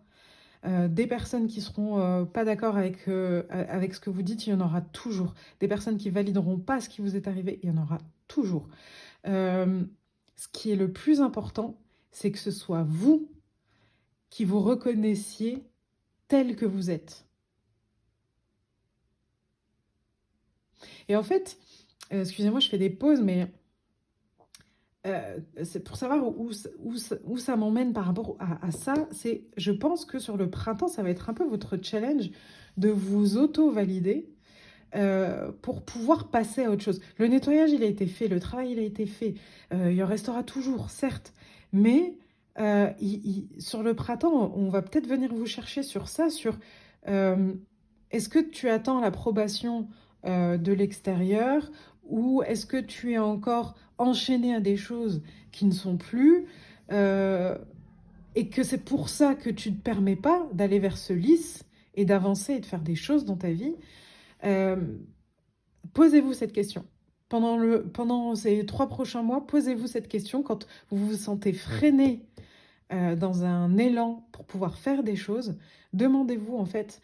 Des personnes qui seront pas d'accord avec ce que vous dites, il y en aura toujours. Des personnes qui valideront pas ce qui vous est arrivé, il y en aura toujours. Ce qui est le plus important, c'est que ce soit vous qui vous reconnaissiez tel que vous êtes. Et en fait, excusez-moi, je fais des pauses, mais c'est pour savoir où ça m'emmène par rapport à ça. Je pense que sur le printemps, ça va être un peu votre challenge de vous auto-valider pour pouvoir passer à autre chose. Le nettoyage, il a été fait, le travail, il a été fait. Il en restera toujours, certes. Mais sur le printemps, on va peut-être venir vous chercher sur ça, sur est-ce que tu attends l'approbation de l'extérieur ou est-ce que tu es encore enchaîné à des choses qui ne sont plus et que c'est pour ça que tu ne te permets pas d'aller vers ce lys et d'avancer et de faire des choses dans ta vie. Posez-vous cette question. Pendant ces 3 prochains mois, posez-vous cette question quand vous vous sentez freiné dans un élan pour pouvoir faire des choses. Demandez-vous en fait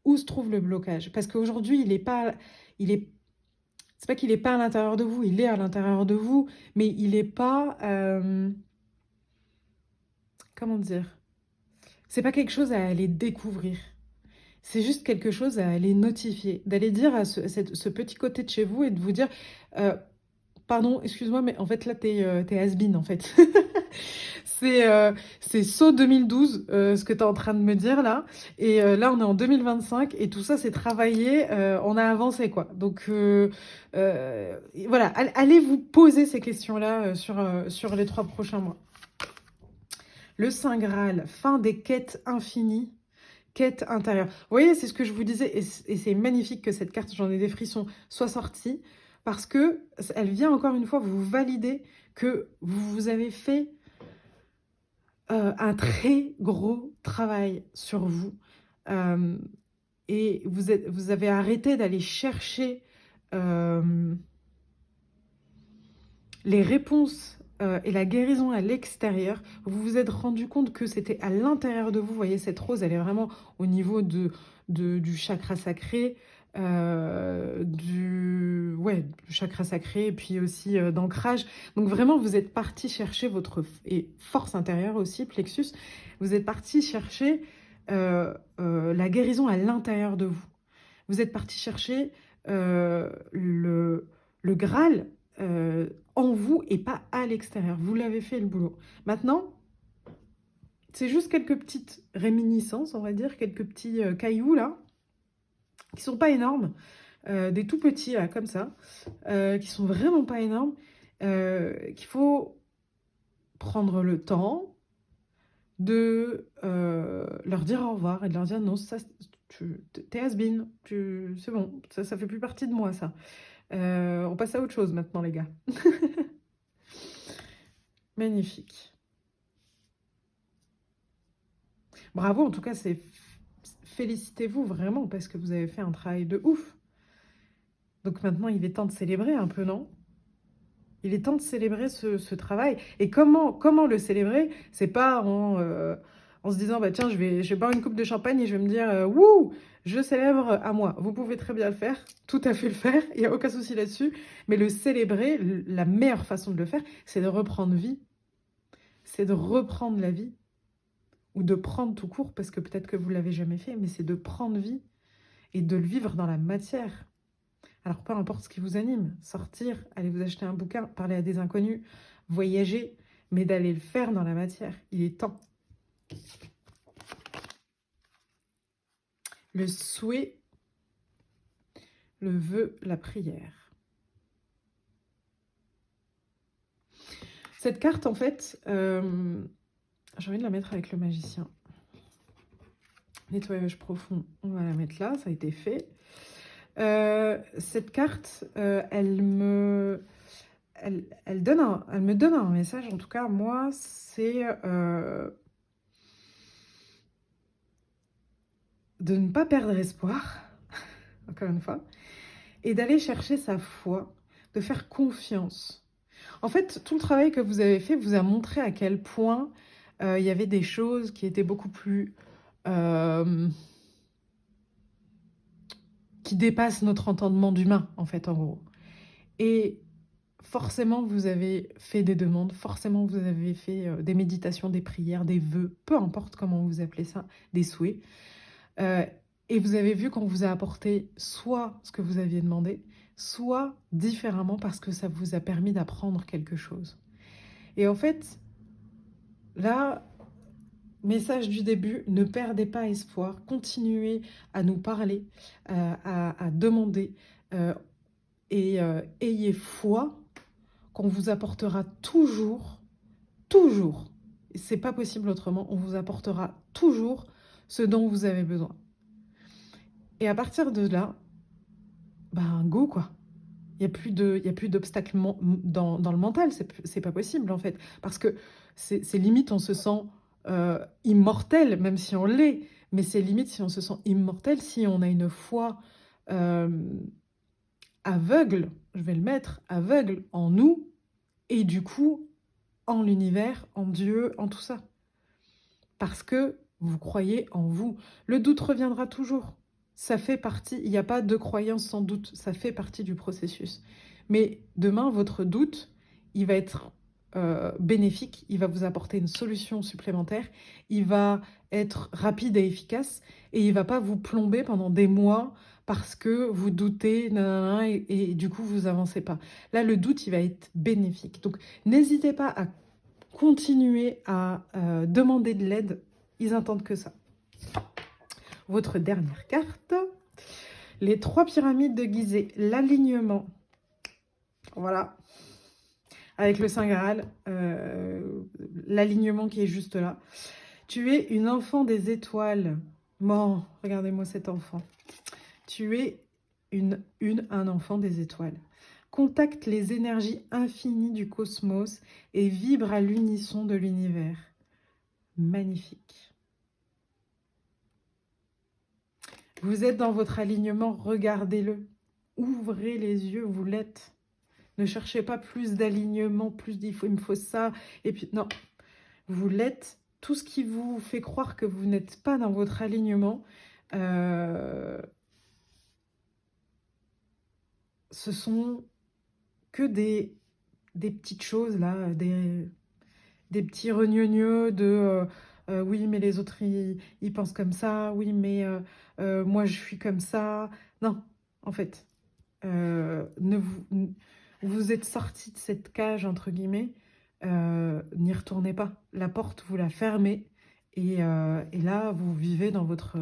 où se trouve le blocage. Parce qu'aujourd'hui, c'est pas qu'il n'est pas à l'intérieur de vous, il est à l'intérieur de vous, mais il n'est pas, comment dire, c'est pas quelque chose à aller découvrir. C'est juste quelque chose à aller notifier, d'aller dire à ce petit côté de chez vous et de vous dire pardon, excuse-moi, mais en fait là t'es has-been en fait. C'est saut 2012 ce que tu es en train de me dire là. Et là on est en 2025 et tout ça c'est travaillé, on a avancé quoi. Donc voilà, allez vous poser ces questions-là sur les 3 prochains mois. Le Saint Graal, fin des quêtes infinies. Quête intérieure. Vous voyez, c'est ce que je vous disais, et c'est magnifique que cette carte, j'en ai des frissons, soit sortie, parce que elle vient encore une fois vous valider que vous avez fait un très gros travail sur vous, et vous avez arrêté d'aller chercher les réponses et la guérison à l'extérieur. Vous vous êtes rendu compte que c'était à l'intérieur de vous. Vous voyez, cette rose, elle est vraiment au niveau du chakra sacré, du chakra sacré, et puis aussi d'ancrage. Donc vraiment, vous êtes parti chercher votre force intérieure aussi, plexus. Vous êtes parti chercher la guérison à l'intérieur de vous. Vous êtes parti chercher le Graal en vous et pas à l'extérieur. Vous l'avez fait le boulot. Maintenant, c'est juste quelques petites réminiscences, on va dire, quelques petits cailloux là, qui sont pas énormes, des tout petits là, comme ça, qui sont vraiment pas énormes, qu'il faut prendre le temps de leur dire au revoir et de leur dire non, ça, t'es has-been, c'est bon, ça fait plus partie de moi ça. On passe à autre chose maintenant les gars. Magnifique. Bravo, en tout cas, félicitez-vous vraiment parce que vous avez fait un travail de ouf. Donc maintenant, il est temps de célébrer un peu, non? Il est temps de célébrer ce travail. Et comment le célébrer? C'est pas en se disant, bah tiens, je vais boire une coupe de champagne et je vais me dire, wouh, je célèbre à moi. Vous pouvez très bien le faire, tout à fait le faire, il n'y a aucun souci là-dessus. Mais le célébrer, la meilleure façon de le faire, c'est de reprendre vie. C'est de reprendre la vie. Ou de prendre tout court, parce que peut-être que vous ne l'avez jamais fait, mais c'est de prendre vie et de le vivre dans la matière. Alors, peu importe ce qui vous anime, sortir, aller vous acheter un bouquin, parler à des inconnus, voyager, mais d'aller le faire dans la matière. Il est temps. Le souhait, le vœu, la prière. Cette carte, en fait, j'ai envie de la mettre avec le magicien. Nettoyage profond, on va la mettre là, ça a été fait. Cette carte, elle me elle me donne un message, en tout cas, moi, c'est de ne pas perdre espoir, encore une fois, et d'aller chercher sa foi, de faire confiance. En fait, tout le travail que vous avez fait vous a montré à quel point il y avait des choses qui étaient beaucoup plus... qui dépassent notre entendement d'humain, en fait, en gros. Et forcément, vous avez fait des demandes, forcément, vous avez fait des méditations, des prières, des vœux, peu importe comment vous appelez ça, des souhaits. Euh, et vous avez vu qu'on vous a apporté soit ce que vous aviez demandé, soit différemment parce que ça vous a permis d'apprendre quelque chose. Et en fait, là, message du début, ne perdez pas espoir, continuez à nous parler, à demander et ayez foi qu'on vous apportera toujours, toujours, c'est pas possible autrement, on vous apportera toujours ce dont vous avez besoin. Et à partir de là, ben go quoi. Il n'y a plus d'obstacles dans le mental, c'est pas possible en fait. Parce que c'est limite, on se sent immortel, même si on l'est. Mais c'est limite si on se sent immortel, si on a une foi euh, aveugle, je vais le mettre, aveugle en nous, et du coup en l'univers, en Dieu, en tout ça. Parce que vous croyez en vous. Le doute reviendra toujours. Ça fait partie, il n'y a pas de croyance sans doute, ça fait partie du processus. Mais demain, votre doute, il va être bénéfique, il va vous apporter une solution supplémentaire, il va être rapide et efficace, et il ne va pas vous plomber pendant des mois parce que vous doutez, nanana, et du coup, vous avancez pas. Là, le doute, il va être bénéfique. Donc, n'hésitez pas à continuer à demander de l'aide, ils attendent que ça. Votre dernière carte, les 3 pyramides de Gizeh, l'alignement. Voilà, avec le Saint Graal, l'alignement qui est juste là. Tu es une enfant des étoiles. Bon, regardez-moi cet enfant. Tu es un enfant des étoiles. Contacte les énergies infinies du cosmos et vibre à l'unisson de l'univers. Magnifique. Vous êtes dans votre alignement, regardez-le. Ouvrez les yeux, vous l'êtes. Ne cherchez pas plus d'alignement, plus il me faut ça. Et puis, non, vous l'êtes. Tout ce qui vous fait croire que vous n'êtes pas dans votre alignement, ce sont que des petites choses, là, des petits regneux de oui, mais les autres, ils pensent comme ça. Oui, mais moi, je suis comme ça. Non, en fait, vous êtes sorti de cette cage, entre guillemets, n'y retournez pas. La porte, vous la fermez et là, vous vivez dans votre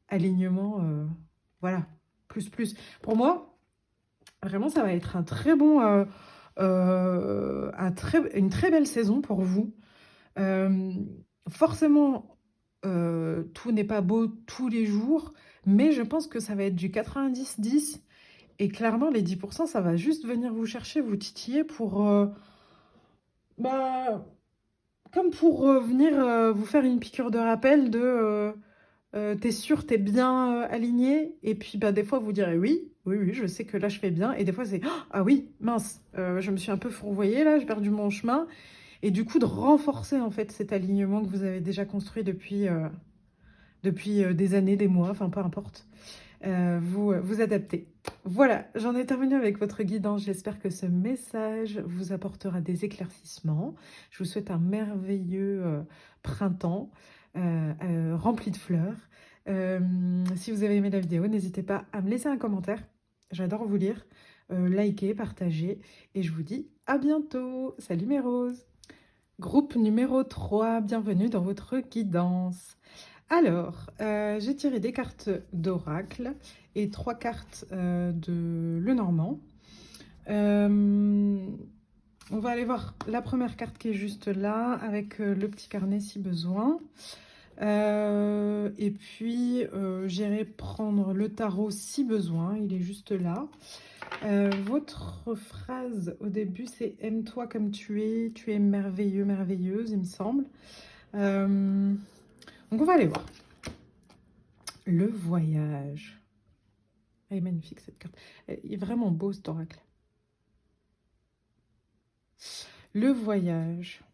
alignement, voilà, plus, plus. Pour moi, vraiment, ça va être un très bon, une très belle saison pour vous. Euh, Forcément, tout n'est pas beau tous les jours, mais je pense que ça va être du 90-10. Et clairement, les 10%, ça va juste venir vous chercher, vous titiller pour... bah, comme pour venir vous faire une piqûre de rappel de... t'es sûr, t'es bien aligné? Et puis, bah, des fois, vous direz oui, oui, oui, je sais que là, je fais bien. Et des fois, c'est... Ah oui, mince, je me suis un peu fourvoyée, là, j'ai perdu mon chemin. Et du coup, de renforcer, en fait, cet alignement que vous avez déjà construit depuis des années, des mois, enfin, peu importe. Vous adaptez. Voilà, j'en ai terminé avec votre guidance. J'espère que ce message vous apportera des éclaircissements. Je vous souhaite un merveilleux printemps rempli de fleurs. Si vous avez aimé la vidéo, n'hésitez pas à me laisser un commentaire. J'adore vous lire. Likez, partagez. Et je vous dis à bientôt. Salut mes roses. Groupe numéro 3, bienvenue dans votre guidance. Alors, j'ai tiré des cartes d'oracle et 3 cartes de Lenormand. On va aller voir la première carte qui est juste là, avec le petit carnet si besoin. Et puis, j'irai prendre le tarot si besoin, il est juste là. Votre phrase au début, c'est « Aime-toi comme tu es merveilleux, merveilleuse », il me semble. Donc, on va aller voir. Le voyage. Elle est magnifique, cette carte. Il est vraiment beau, cet oracle. Le voyage.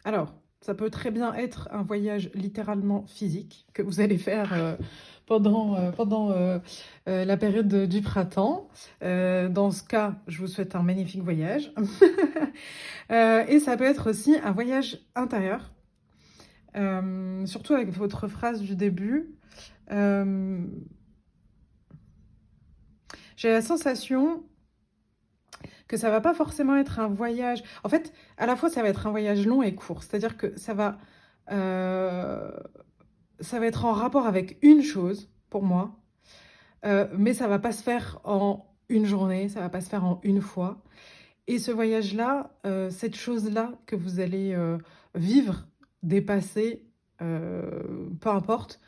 Alors, ça peut très bien être un voyage littéralement physique que vous allez faire pendant la période du printemps. Dans ce cas, je vous souhaite un magnifique voyage. Et ça peut être aussi un voyage intérieur, surtout avec votre phrase du début. J'ai la sensation que ça va pas forcément être un voyage. En fait, à la fois, ça va être un voyage long et court. C'est-à-dire que ça va être en rapport avec une chose, pour moi, mais ça va pas se faire en une journée, ça va pas se faire en une fois. Et ce voyage-là, cette chose-là que vous allez vivre, dépasser, peu importe,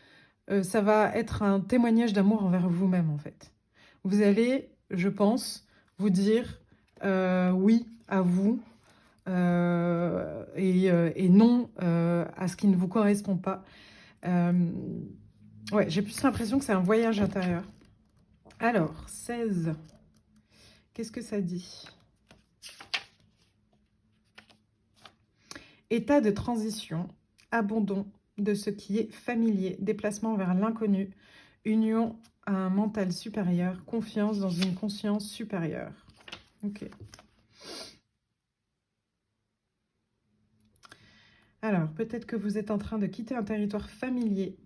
ça va être un témoignage d'amour envers vous-même, en fait. Vous allez, je pense, vous dire oui à vous et non à ce qui ne vous correspond pas. Ouais, j'ai plus l'impression que c'est un voyage intérieur. Alors, 16. Qu'est-ce que ça dit? État de transition, abandon de ce qui est familier, déplacement vers l'inconnu, union à un mental supérieur, confiance dans une conscience supérieure. Ok. Alors, peut-être que vous êtes en train de quitter un territoire familier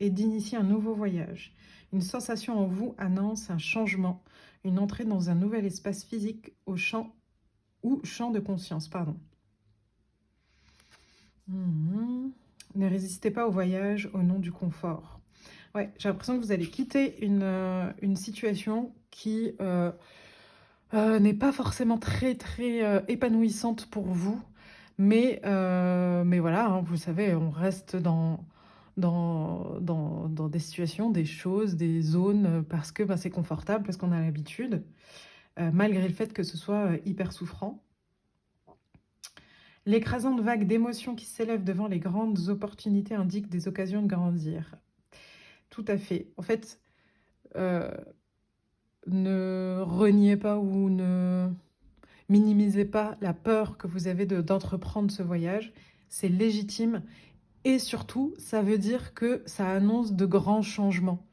et d'initier un nouveau voyage. Une sensation en vous annonce un changement, une entrée dans un nouvel espace physique au champ de conscience, pardon. Ne résistez pas au voyage au nom du confort. Ouais, j'ai l'impression que vous allez quitter une situation qui n'est pas forcément très épanouissante pour vous. Mais voilà, hein, vous savez, on reste dans des situations, des choses, des zones, parce que c'est confortable, parce qu'on a l'habitude, malgré le fait que ce soit hyper souffrant. L'écrasante vague d'émotions qui s'élève devant les grandes opportunités indique des occasions de grandir. Tout à fait. En fait, ne reniez pas ou ne minimisez pas la peur que vous avez d'entreprendre ce voyage. C'est légitime. Et surtout, ça veut dire que ça annonce de grands changements.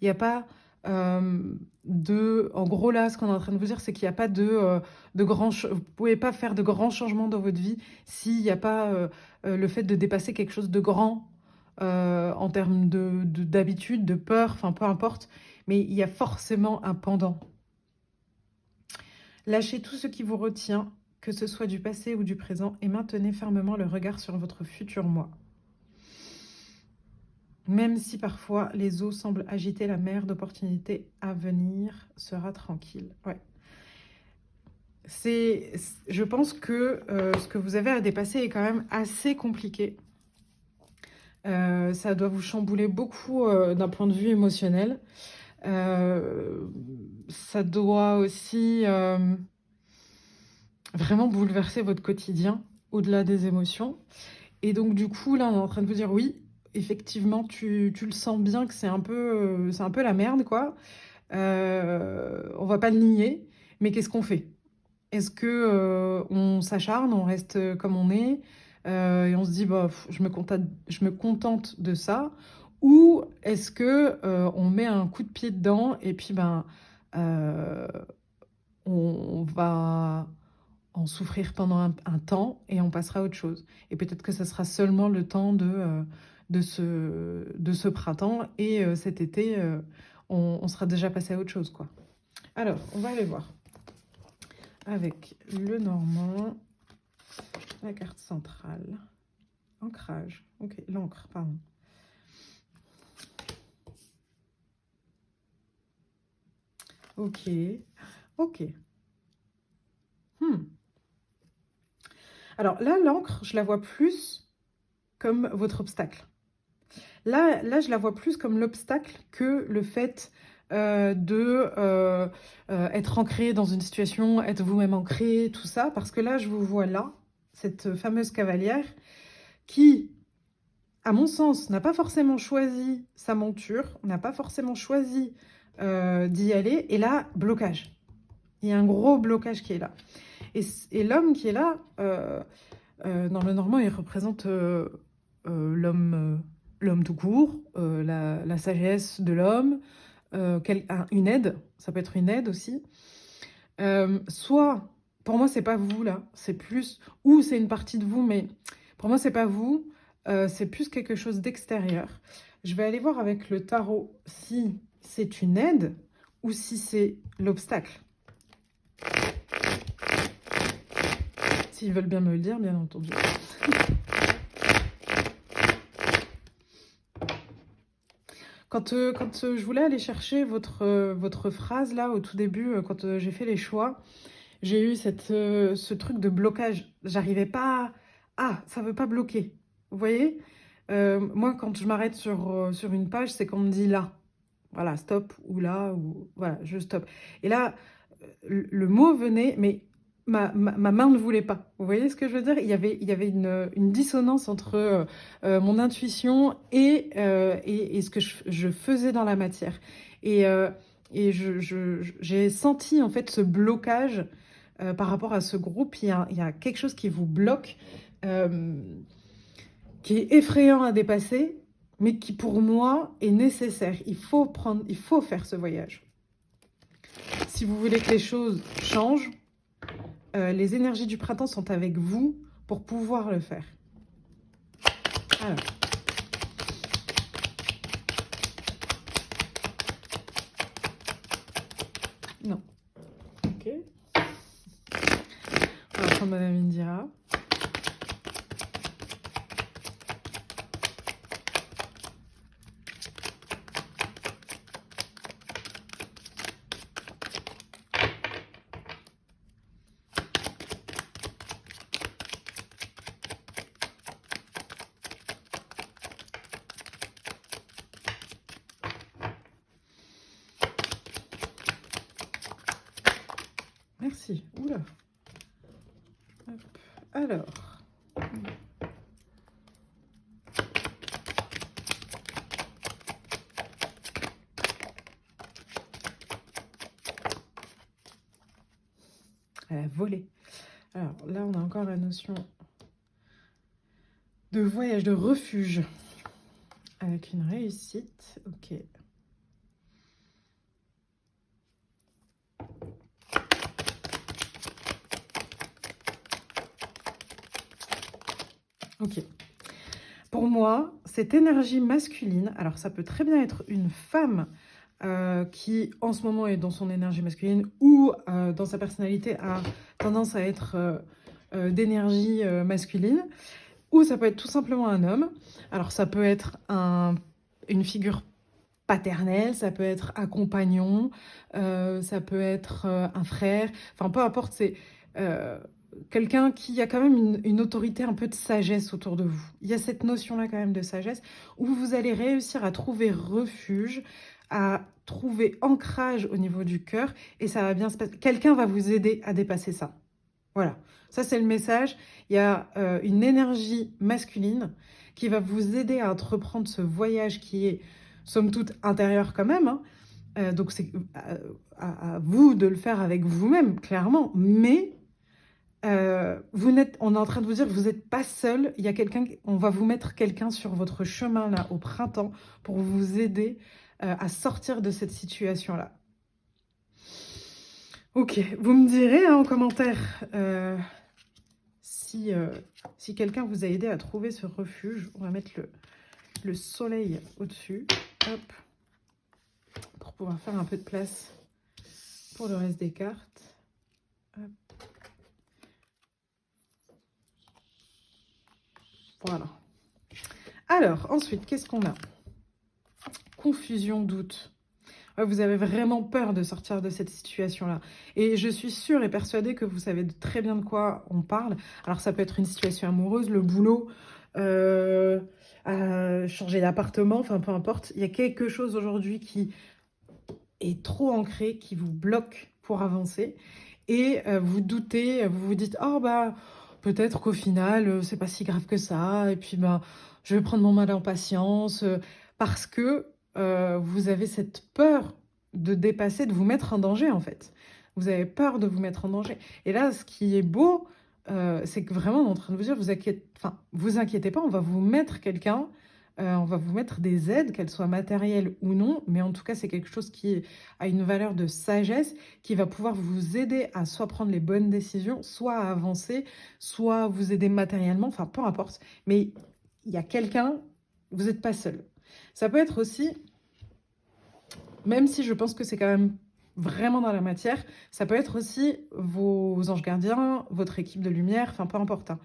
Il n'y a pas En gros, là, ce qu'on est en train de vous dire, c'est qu'il n'y a pas de grands... Vous ne pouvez pas faire de grands changements dans votre vie s'il n'y a pas le fait de dépasser quelque chose de grand en termes d'habitude, de peur, enfin, peu importe. Mais il y a forcément un pendant. Lâchez tout ce qui vous retient, que ce soit du passé ou du présent, et maintenez fermement le regard sur votre futur moi. Même si parfois les eaux semblent agiter, la mer d'opportunités à venir sera tranquille. Ouais. Je pense que ce que vous avez à dépasser est quand même assez compliqué. Ça doit vous chambouler beaucoup d'un point de vue émotionnel. Ça doit aussi vraiment bouleverser votre quotidien au-delà des émotions. Et donc du coup, là, on est en train de vous dire oui, effectivement, tu le sens bien que c'est un peu la merde, quoi. On va pas le nier, mais qu'est-ce qu'on fait? Est-ce que on s'acharne, on reste comme on est, et on se dit bah, je me contente de ça, ou est-ce que on met un coup de pied dedans et puis euh, on va en souffrir pendant un temps et on passera à autre chose. Et peut-être que ça sera seulement le temps de ce printemps et cet été, on sera déjà passé à autre chose, quoi. Alors, on va aller voir avec le Normand, la carte centrale, ancrage, ok, l'encre, pardon. Ok, ok. Alors là, l'encre, je la vois plus comme votre obstacle. Là, je la vois plus comme l'obstacle que le fait être ancré dans une situation, être vous-même ancré, tout ça. Parce que là, je vous vois là, cette fameuse cavalière qui, à mon sens, n'a pas forcément choisi sa monture, n'a pas forcément choisi d'y aller. Et là, blocage. Il y a un gros blocage qui est là. Et l'homme qui est là, dans le normand, il représente l'homme tout court, la sagesse de l'homme, une aide, ça peut être une aide aussi. Soit, pour moi, c'est pas vous là, c'est plus, ou c'est une partie de vous, mais pour moi, c'est pas vous, c'est plus quelque chose d'extérieur. Je vais aller voir avec le tarot si c'est une aide ou si c'est l'obstacle. S'ils veulent bien me le dire, bien entendu. Quand je voulais aller chercher votre phrase là au tout début, quand j'ai fait les choix, j'ai eu ce truc de blocage. J'arrivais pas à... Ah, ça veut pas bloquer. Vous voyez? Moi, quand je m'arrête sur une page, c'est qu'on me dit là. Voilà, stop, ou là, ou... Voilà, je stoppe. Et là, le mot venait, mais ma main ne voulait pas. Vous voyez ce que je veux dire? Il y avait une dissonance entre mon intuition et ce que je faisais dans la matière. Et j'ai senti en fait ce blocage par rapport à ce groupe. Il y a quelque chose qui vous bloque, euh, qui est effrayant à dépasser, mais qui pour moi est nécessaire. Il faut faire ce voyage. Si vous voulez que les choses changent, les énergies du printemps sont avec vous pour pouvoir le faire. Alors. Non. Ok. On va prendre Madame Indira. Merci. Oula. Hop. Alors. Elle a volé. Alors là, on a encore la notion de voyage, de refuge. Avec une réussite. Ok. Ok. Pour moi, cette énergie masculine, alors ça peut très bien être une femme qui en ce moment est dans son énergie masculine ou dans sa personnalité a tendance à être d'énergie masculine, ou ça peut être tout simplement un homme. Alors ça peut être une figure paternelle, ça peut être un compagnon, ça peut être un frère, enfin peu importe, c'est quelqu'un qui a quand même une autorité, un peu de sagesse autour de vous. Il y a cette notion-là quand même de sagesse, où vous allez réussir à trouver refuge, à trouver ancrage au niveau du cœur, et ça va bien se passer. Quelqu'un va vous aider à dépasser ça. Voilà, ça c'est le message. Il y a une énergie masculine qui va vous aider à entreprendre ce voyage qui est, somme toute, intérieur quand même, hein. Donc c'est à vous de le faire avec vous-même, clairement. Mais on est en train de vous dire que vous n'êtes pas seul. Il y a quelqu'un, on va vous mettre quelqu'un sur votre chemin là au printemps pour vous aider à sortir de cette situation-là. Ok, vous me direz hein, en commentaire si quelqu'un vous a aidé à trouver ce refuge. On va mettre le soleil au-dessus. Hop. Pour pouvoir faire un peu de place pour le reste des cartes. Hop. Voilà. Alors, ensuite, qu'est-ce qu'on a? Confusion, doute. Vous avez vraiment peur de sortir de cette situation-là. Et je suis sûre et persuadée que vous savez très bien de quoi on parle. Alors, ça peut être une situation amoureuse, le boulot, à changer d'appartement, enfin peu importe. Il y a quelque chose aujourd'hui qui est trop ancré, qui vous bloque pour avancer. Et vous doutez, vous vous dites, oh bah peut-être qu'au final, c'est pas si grave que ça. Et puis bah, je vais prendre mon mal en patience. Parce que vous avez cette peur de dépasser, de vous mettre en danger en fait. Vous avez peur de vous mettre en danger. Et là, ce qui est beau, c'est que vraiment on est en train de vous dire, enfin, vous inquiétez pas, on va vous mettre quelqu'un, on va vous mettre des aides, qu'elles soient matérielles ou non, mais en tout cas c'est quelque chose qui a une valeur de sagesse, qui va pouvoir vous aider à soit prendre les bonnes décisions, soit à avancer, soit vous aider matériellement, enfin peu importe. Mais il y a quelqu'un, vous n'êtes pas seul. Ça peut être aussi, même si je pense que c'est quand même vraiment dans la matière, ça peut être aussi vos anges gardiens, votre équipe de lumière, enfin peu importe, hein.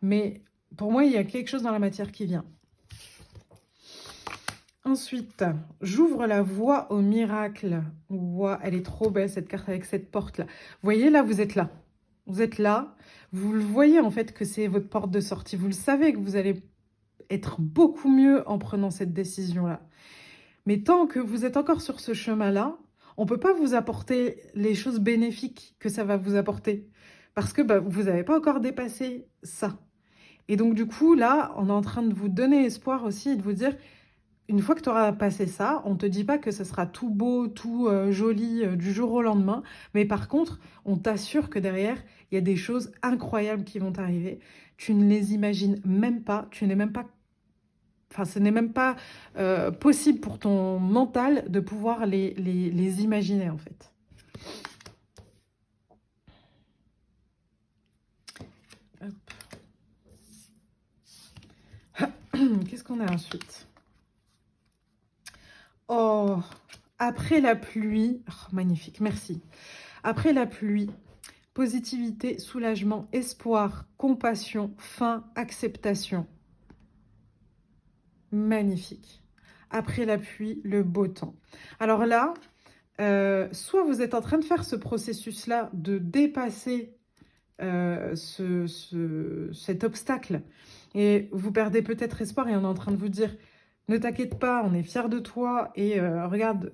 Mais pour moi, il y a quelque chose dans la matière qui vient. Ensuite, j'ouvre la voie au miracle. Ouah, elle est trop belle cette carte avec cette porte-là. Vous voyez, là, vous êtes là. Vous êtes là. Vous le voyez en fait que c'est votre porte de sortie. Vous le savez que vous allez être beaucoup mieux en prenant cette décision-là. Mais tant que vous êtes encore sur ce chemin-là, on ne peut pas vous apporter les choses bénéfiques que ça va vous apporter. Parce que bah, vous n'avez pas encore dépassé ça. Et donc du coup, là, on est en train de vous donner espoir aussi et de vous dire, une fois que tu auras passé ça, on ne te dit pas que ce sera tout beau, tout joli du jour au lendemain. Mais par contre, on t'assure que derrière, il y a des choses incroyables qui vont t'arriver. Tu ne les imagines même pas. Tu n'es même pas... Enfin, ce n'est même pas possible pour ton mental de pouvoir les imaginer, en fait. Qu'est-ce qu'on a ensuite? Oh, après la pluie... Oh, magnifique, merci. Après la pluie, positivité, soulagement, espoir, compassion, fin, acceptation. Magnifique. Après la pluie, le beau temps. Alors là, soit vous êtes en train de faire ce processus-là de dépasser cet obstacle et vous perdez peut-être espoir et on est en train de vous dire ne t'inquiète pas, on est fiers de toi et regarde,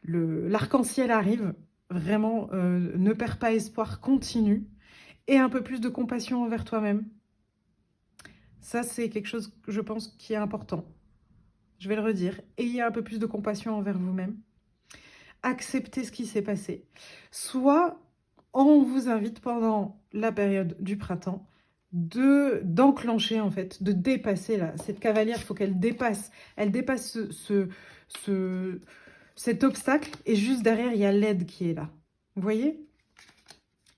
l'arc-en-ciel arrive. Vraiment, ne perds pas espoir, continue. Et un peu plus de compassion envers toi-même. Ça, c'est quelque chose que je pense qui est important. Je vais le redire. Ayez un peu plus de compassion envers vous-même. Acceptez ce qui s'est passé. Soit on vous invite pendant la période du printemps d'enclencher en fait, de dépasser là. Cette cavalière, il faut qu'elle dépasse. Elle dépasse cet obstacle et juste derrière, il y a l'aide qui est là. Vous voyez?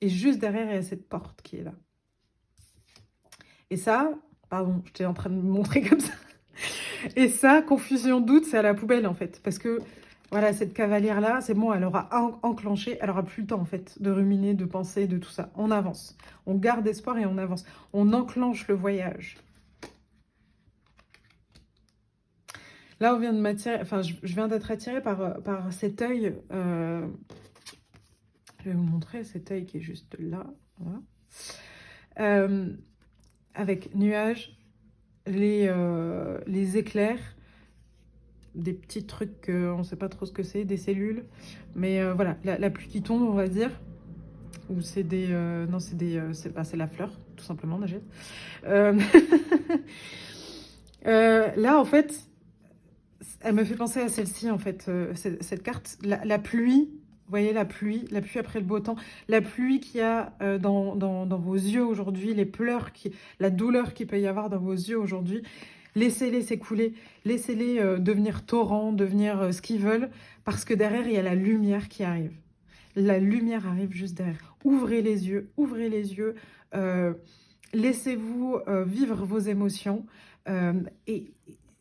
Et juste derrière, il y a cette porte qui est là. Et ça, pardon, j'étais en train de me montrer comme ça. Et ça, confusion, doute, c'est à la poubelle en fait. Parce que voilà, cette cavalière-là, c'est bon, elle aura enclenché, elle aura plus le temps en fait de ruminer, de penser, de tout ça. On avance. On garde espoir et on avance. On enclenche le voyage. Là, on vient de m'attirer, enfin, je viens d'être attirée par cet œil. Je vais vous montrer cet œil qui est juste là. Voilà. Avec nuages, les éclairs, des petits trucs, on ne sait pas trop ce que c'est, des cellules. Mais voilà, la pluie qui tombe, on va dire. Ou c'est des... non, c'est des... c'est la fleur, tout simplement, Najette. Là, en fait, elle me fait penser à celle-ci, en fait, cette carte. La pluie, vous voyez, la pluie après le beau temps. La pluie qu'il y a dans vos yeux aujourd'hui, les pleurs, la douleur qu'il peut y avoir dans vos yeux aujourd'hui. Laissez-les s'écouler, laissez-les devenir torrents, devenir ce qu'ils veulent, parce que derrière, il y a la lumière qui arrive. La lumière arrive juste derrière. Ouvrez les yeux, laissez-vous vivre vos émotions et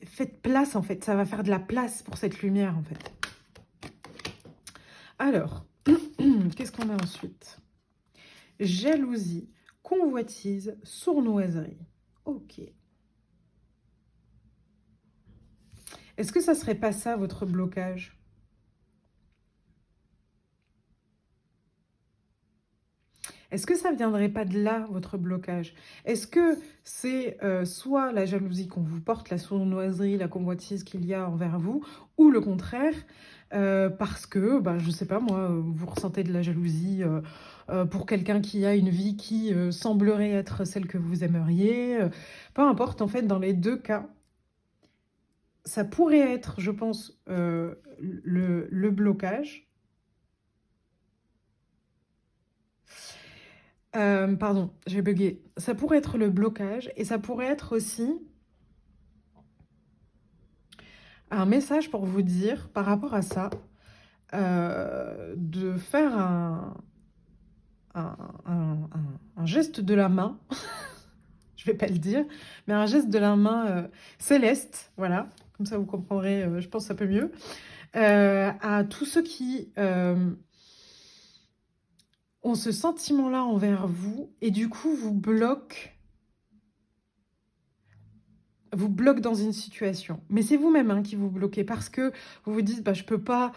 faites place, en fait. Ça va faire de la place pour cette lumière, en fait. Alors, qu'est-ce qu'on a ensuite? Jalousie, convoitise, sournoiserie. Ok. Est-ce que ça serait pas ça, votre blocage? Est-ce que ça ne viendrait pas de là, votre blocage? Est-ce que c'est soit la jalousie qu'on vous porte, la sournoiserie, la convoitise qu'il y a envers vous, ou le contraire, parce que, bah, je ne sais pas moi, vous ressentez de la jalousie pour quelqu'un qui a une vie qui semblerait être celle que vous aimeriez. Peu importe, en fait, dans les deux cas, ça pourrait être, je pense, le blocage. Pardon, j'ai bugué. Ça pourrait être le blocage et ça pourrait être aussi un message pour vous dire, par rapport à ça, de faire un, un geste de la main, je vais pas le dire, mais un geste de la main céleste, voilà, comme ça vous comprendrez, je pense un peu mieux, à tous ceux qui ont ce sentiment-là envers vous et du coup vous bloquent dans une situation. Mais c'est vous-même hein, qui vous bloquez parce que vous vous dites bah, je ne peux pas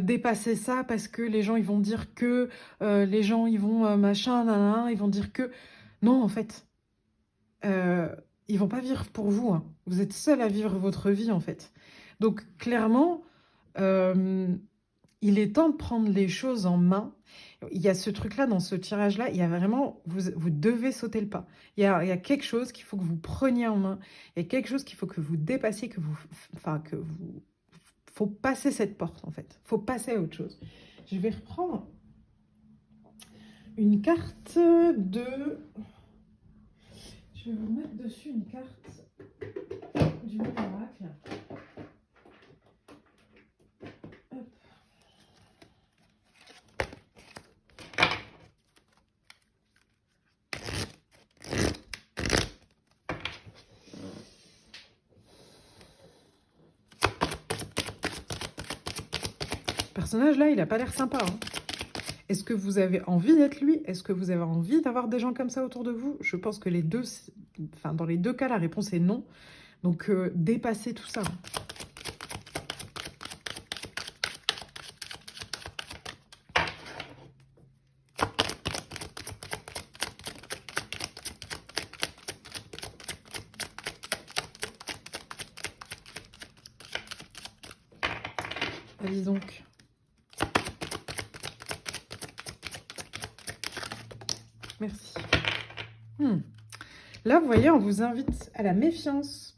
dépasser ça parce que les gens ils vont dire que, les gens ils vont machin, nanana, ils vont dire que... Non, en fait, ils vont pas vivre pour vous. Hein. Vous êtes seul à vivre votre vie, en fait. Donc, clairement, il est temps de prendre les choses en main. Il y a ce truc-là, dans ce tirage-là, il y a vraiment, vous devez sauter le pas. Il y a quelque chose qu'il faut que vous preniez en main. Il y a quelque chose qu'il faut que vous dépassiez, faut passer cette porte, en fait. Faut passer à autre chose. Je vais reprendre une carte de... Je vais vous mettre dessus une carte du miracle. Hop. Ce personnage-là, il n'a pas l'air sympa. Hein. Est-ce que vous avez envie d'être lui? Est-ce que vous avez envie d'avoir des gens comme ça autour de vous? Je pense que les deux, enfin, dans les deux cas, la réponse est non. Donc, dépassez tout ça. Allez donc. Merci. Là, vous voyez, on vous invite à la méfiance,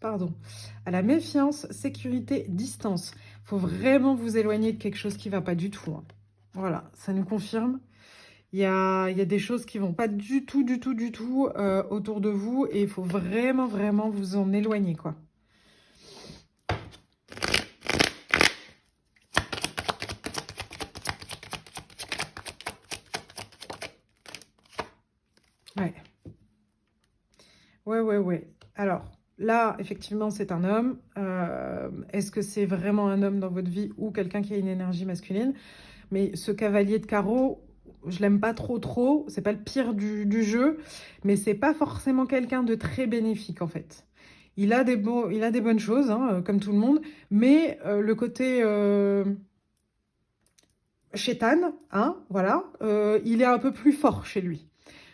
à la méfiance, sécurité, distance. Il faut vraiment vous éloigner de quelque chose qui ne va pas du tout. Hein. Voilà, ça nous confirme. Il y a des choses qui ne vont pas du tout autour de vous et il faut vraiment vous en éloigner, quoi. Ouais. Alors, là, effectivement, c'est un homme. Est-ce que c'est vraiment un homme dans votre vie ou quelqu'un qui a une énergie masculine? Mais ce cavalier de carreau, je l'aime pas trop. C'est pas le pire du jeu, mais c'est pas forcément quelqu'un de très bénéfique, en fait. Il a des bonnes choses, hein, comme tout le monde, mais le côté... chétane, hein, voilà, il est un peu plus fort chez lui.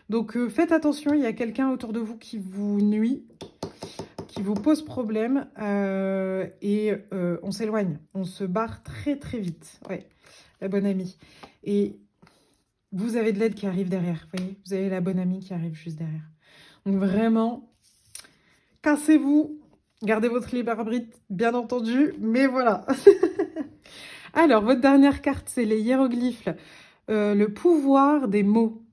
Donc faites attention, il y a quelqu'un autour de vous qui vous nuit, qui vous pose problème, et on s'éloigne, on se barre très vite. Ouais, la bonne amie. Et vous avez de l'aide qui arrive derrière, vous voyez, vous avez la bonne amie qui arrive juste derrière. Donc vraiment, cassez-vous, gardez votre libre arbitre, bien entendu, mais voilà. Alors, votre dernière carte, c'est les hiéroglyphes, le pouvoir des mots.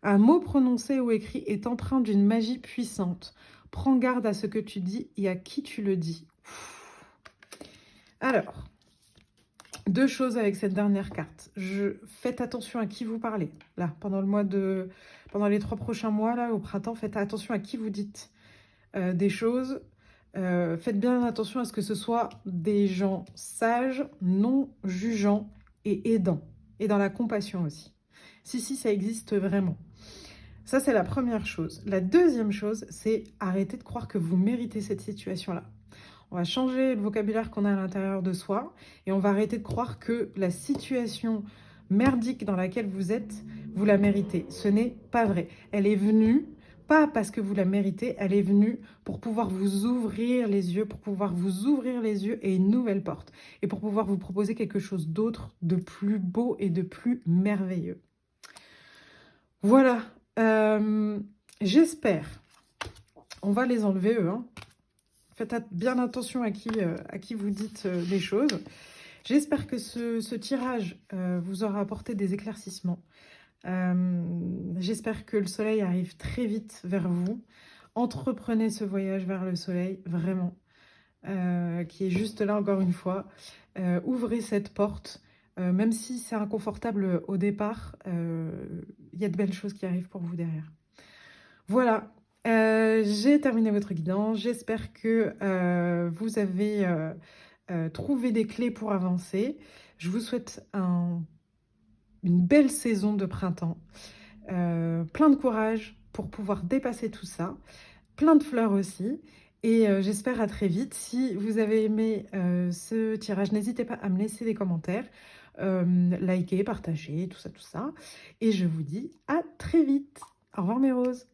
Un mot prononcé ou écrit est empreint d'une magie puissante. Prends garde à ce que tu dis et à qui tu le dis. Alors, deux choses avec cette dernière carte. Faites attention à qui vous parlez. Là, pendant les 3 prochains mois, là, au printemps, faites attention à qui vous dites des choses. Faites bien attention à ce que ce soit des gens sages, non jugeants et aidants. Et dans la compassion aussi. Si, ça existe vraiment. Ça, c'est la première chose. La deuxième chose, c'est arrêter de croire que vous méritez cette situation-là. On va changer le vocabulaire qu'on a à l'intérieur de soi et on va arrêter de croire que la situation merdique dans laquelle vous êtes, vous la méritez. Ce n'est pas vrai. Elle est venue, pas parce que vous la méritez, elle est venue pour pouvoir vous ouvrir les yeux, pour pouvoir vous ouvrir les yeux et une nouvelle porte. Et pour pouvoir vous proposer quelque chose d'autre, de plus beau et de plus merveilleux. Voilà. J'espère. On va les enlever, eux. Hein. Faites bien attention à qui vous dites les choses. J'espère que ce tirage vous aura apporté des éclaircissements. J'espère que le soleil arrive très vite vers vous. Entreprenez ce voyage vers le soleil, vraiment, qui est juste là encore une fois. Ouvrez cette porte, même si c'est inconfortable au départ, il y a de belles choses qui arrivent pour vous derrière. Voilà, j'ai terminé votre guidance. J'espère que vous avez trouvé des clés pour avancer. Je vous souhaite une belle saison de printemps. Plein de courage pour pouvoir dépasser tout ça. Plein de fleurs aussi. Et j'espère à très vite. Si vous avez aimé ce tirage, n'hésitez pas à me laisser des commentaires. Liker, partager, tout ça, tout ça. Et je vous dis à très vite. Au revoir mes roses.